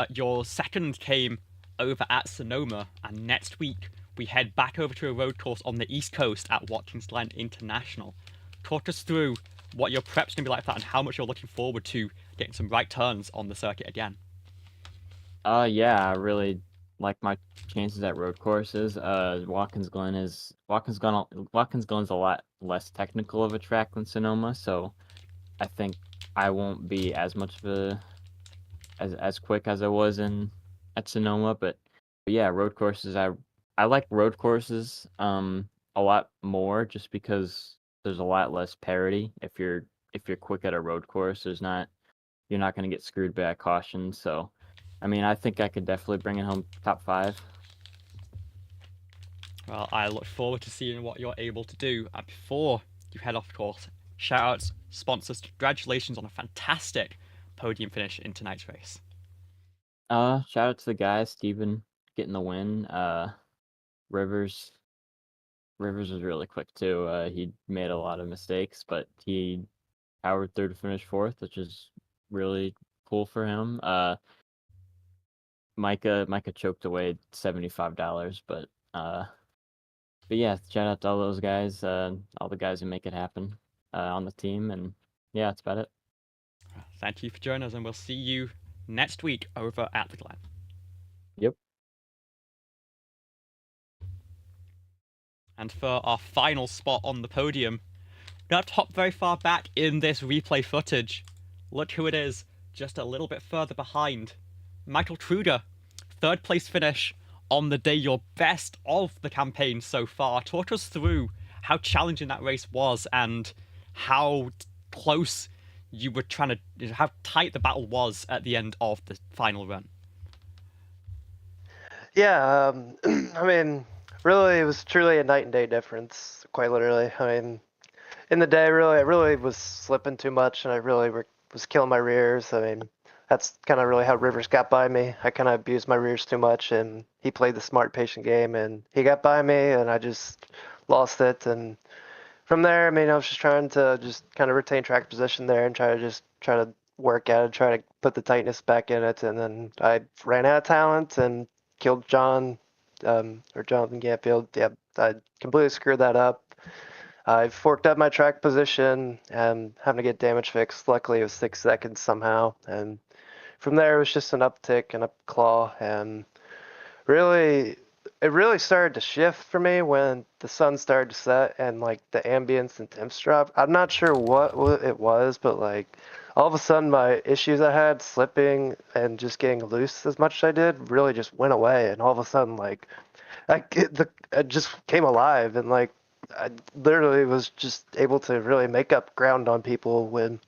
Your second came over at Sonoma, and next week we head back over to a road course on the East Coast at Watkins Glen International. Talk us through what your prep's going to be like for that and how much you're looking forward to getting some right turns on the circuit again. Yeah, I really like my chances at road courses. Watkins Glen's a lot less technical of a track than Sonoma, so I think I won't be as much of a as quick as I was in at Sonoma, but yeah, road courses. I like road courses a lot more just because there's a lot less parity. If you're quick at a road course, you're not going to get screwed by a caution. So, I mean, I think I could definitely bring it home top 5. Well, I look forward to seeing what you're able to do. And before you head off course, shout outs, sponsors, congratulations on a fantastic podium finish in tonight's race. Shout out to the guys, Steven getting the win. Rivers Rivers was really quick too. He made a lot of mistakes, but he powered through to finish fourth, which is really cool for him. Micah choked away $75, but yeah, shout out to all those guys, all the guys who make it happen on the team, and yeah, that's about it. Thank you for joining us, and we'll see you next week over at the Glen. Yep. And for our final spot on the podium, we don't have to hop very far back in this replay footage. Look who it is, just a little bit further behind. Michael Truder, third place finish on the day, your best of the campaign so far. Talk us through how challenging that race was and how close you were trying to, how tight the battle was at the end of the final run. Yeah, I mean, really, it was truly a night and day difference, quite literally. I mean, in the day, really, I really was slipping too much, and I really was killing my rears. I mean, that's kind of really how Rivers got by me. I kind of abused my rears too much, and he played the smart, patient game, and he got by me, and I just lost it. And from there, I mean, I was just trying to just kind of retain track position there and try to work at it, try to put the tightness back in it, and then I ran out of talent and killed or Jonathan Gantfield. Yeah, I completely screwed that up. I forked up my track position and having to get damage fixed. Luckily, it was 6 seconds somehow, and from there it was just an uptick and up claw, and really, it really started to shift for me when the sun started to set and like the ambience and temps dropped. I'm not sure what it was, but like all of a sudden my issues I had slipping and just getting loose as much as I did really just went away, and all of a sudden like I just came alive, and like I literally was just able to really make up ground on people when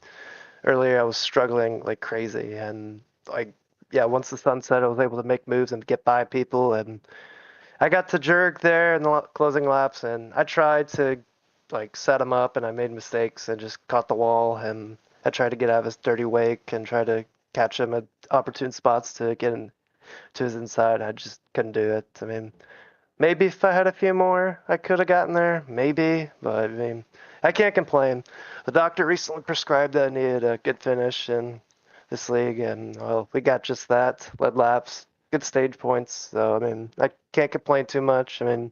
earlier I was struggling like crazy, and like yeah, once the sun set, I was able to make moves and get by people, and I got to jerk there in the closing laps, and I tried to like set him up and I made mistakes and just caught the wall, and I tried to get out of his dirty wake and try to catch him at opportune spots to get in to his inside. I just couldn't do it. I mean, maybe if I had a few more, I could have gotten there. Maybe, but I mean, I can't complain. The doctor recently prescribed that I needed a good finish in this league, and well, we got just that. Led laps, good stage points. So I mean, I can't complain too much. I mean,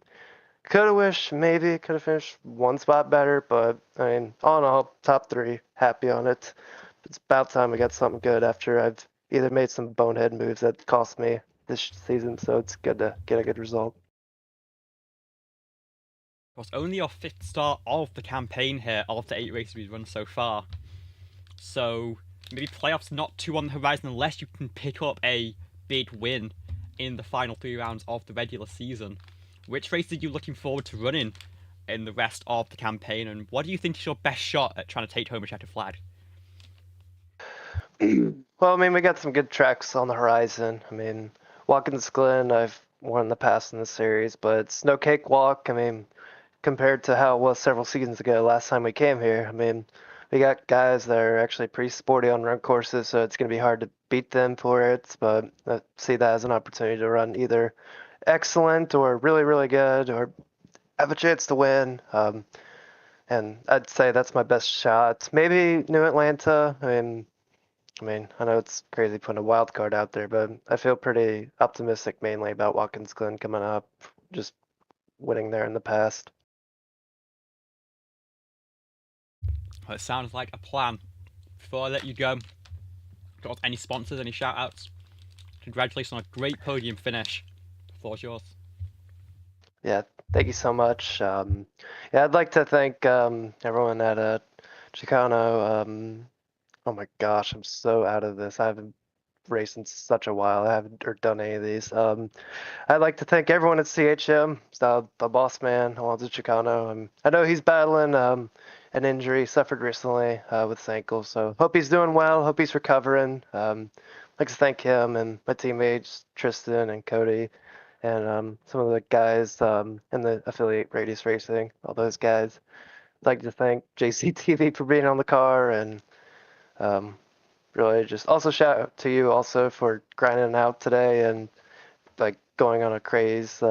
could have wished maybe could have finished one spot better, but I mean, all in all, top 3, happy on it. It's about time we got something good after I've either made some bonehead moves that cost me this season, so it's good to get a good result. It was only your 5th start of the campaign here, of the 8 races we've run so far. So maybe playoffs not too on the horizon unless you can pick up a big win in the final 3 rounds of the regular season. Which race are you looking forward to running in the rest of the campaign, and what do you think is your best shot at trying to take home a checkered flag? Well, I mean, we got some good tracks on the horizon. I mean, Watkins Glen, I've won in the past in the series, but it's no cakewalk. I mean, compared to how it was several seasons ago, last time we came here, I mean, we got guys that are actually pretty sporty on run courses, so it's going to be hard to beat them for it, but I see that as an opportunity to run either excellent or really, really good or have a chance to win. And I'd say that's my best shot. Maybe New Atlanta. I mean, I know it's crazy putting a wild card out there, but I feel pretty optimistic mainly about Watkins Glen coming up, just winning there in the past. Well, it sounds like a plan. Before I let you go, got any sponsors, any shout outs? Congratulations on a great podium finish. The floor's yours. Yeah, thank you so much. Yeah, I'd like to thank everyone at Chicano. Oh my gosh, I'm so out of this. I haven't raced in such a while. I haven't or done any of these. I'd like to thank everyone at CHM, the boss man, Alonso Chicano. I know he's battling an injury suffered recently with his ankle, so hope he's doing well. Hope he's recovering. I'd like to thank him and my teammates Tristan and Cody, and some of the guys in the affiliate Radius Racing. All those guys. I'd like to thank JCTV for being on the car, and really just also shout out to you also for grinding out today and like going on a craze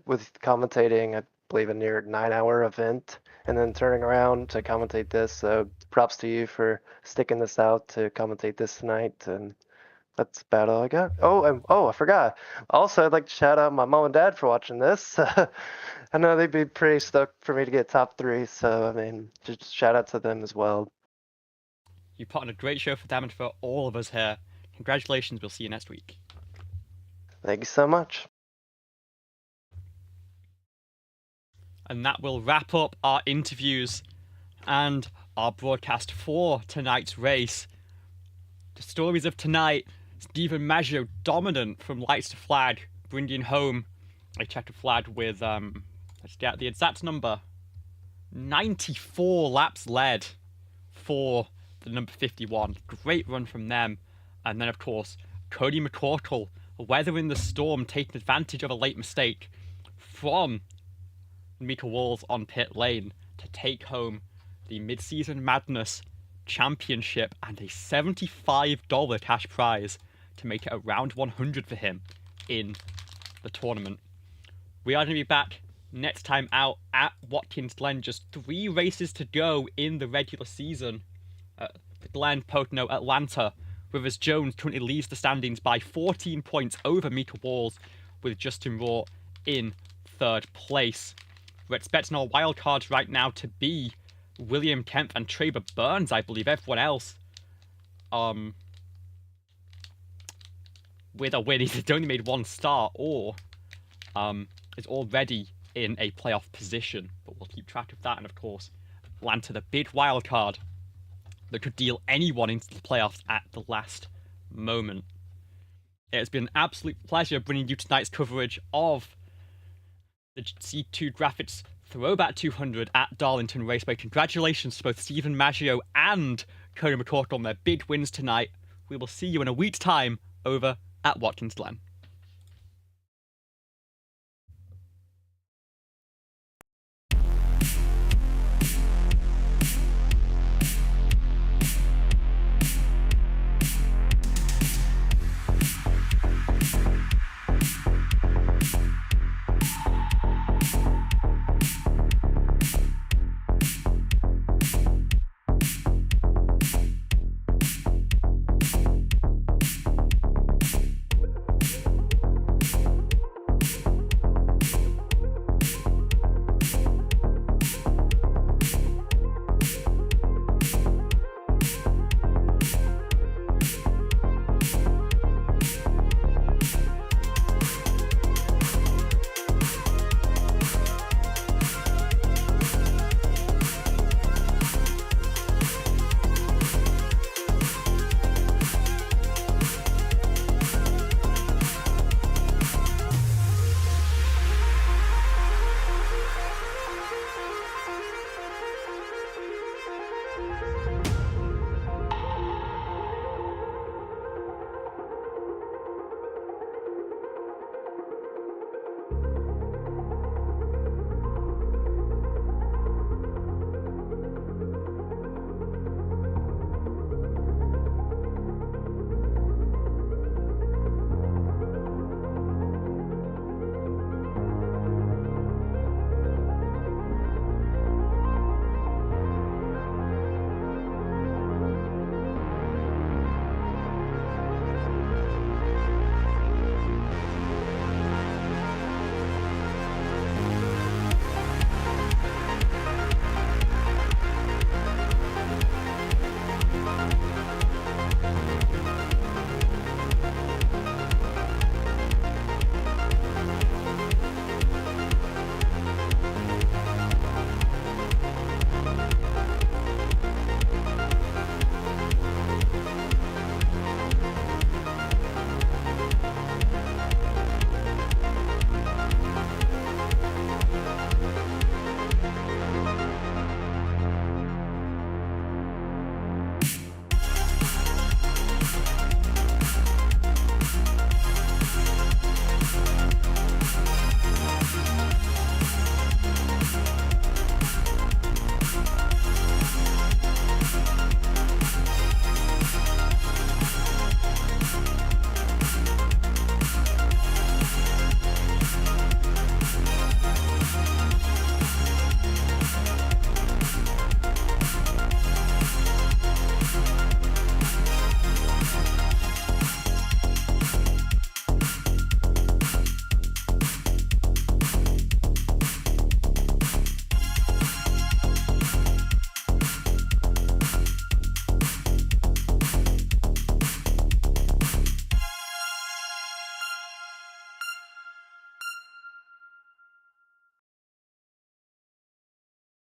with commentating. I believe a near 9-hour event, and then turning around to commentate this. So props to you for sticking this out to commentate this tonight. And that's about all I got. Oh, I forgot. Also, I'd like to shout out my mom and dad for watching this. I know they'd be pretty stoked for me to get top 3. So I mean, just shout out to them as well. You put on a great show for them and for all of us here. Congratulations, we'll see you next week. Thank you so much. And that will wrap up our interviews and our broadcast for tonight's race. The stories of tonight: Stephen Maggio dominant from lights to flag, bringing home a checkered flag with, let's get the exact number, 94 laps led for the number 51. Great run from them. And then, of course, Cody McCorkle weathering the storm, taking advantage of a late mistake from Mika Walls on pit lane to take home the Mid-Season Madness Championship and a $75 cash prize to make it around 100 for him in the tournament. We are going to be back next time out at Watkins Glen. Just 3 races to go in the regular season. The Glen, Pocono, Atlanta. Rivers Jones currently leads the standings by 14 points over Mika Walls, with Justin Raw in 3rd place. We're expecting our wildcards right now to be William Kemp and Traber Burns, I believe. Everyone else, with a win, either only made 1 start or is already in a playoff position. But we'll keep track of that. And of course, Atlanta, the big wildcard that could deal anyone into the playoffs at the last moment. It has been an absolute pleasure bringing you tonight's coverage of the C2 Graphics Throwback 200 at Darlington Raceway. Congratulations to both Stephen Maggio and Cody McCorkle on their big wins tonight. We will see you in a week's time over at Watkins Glen.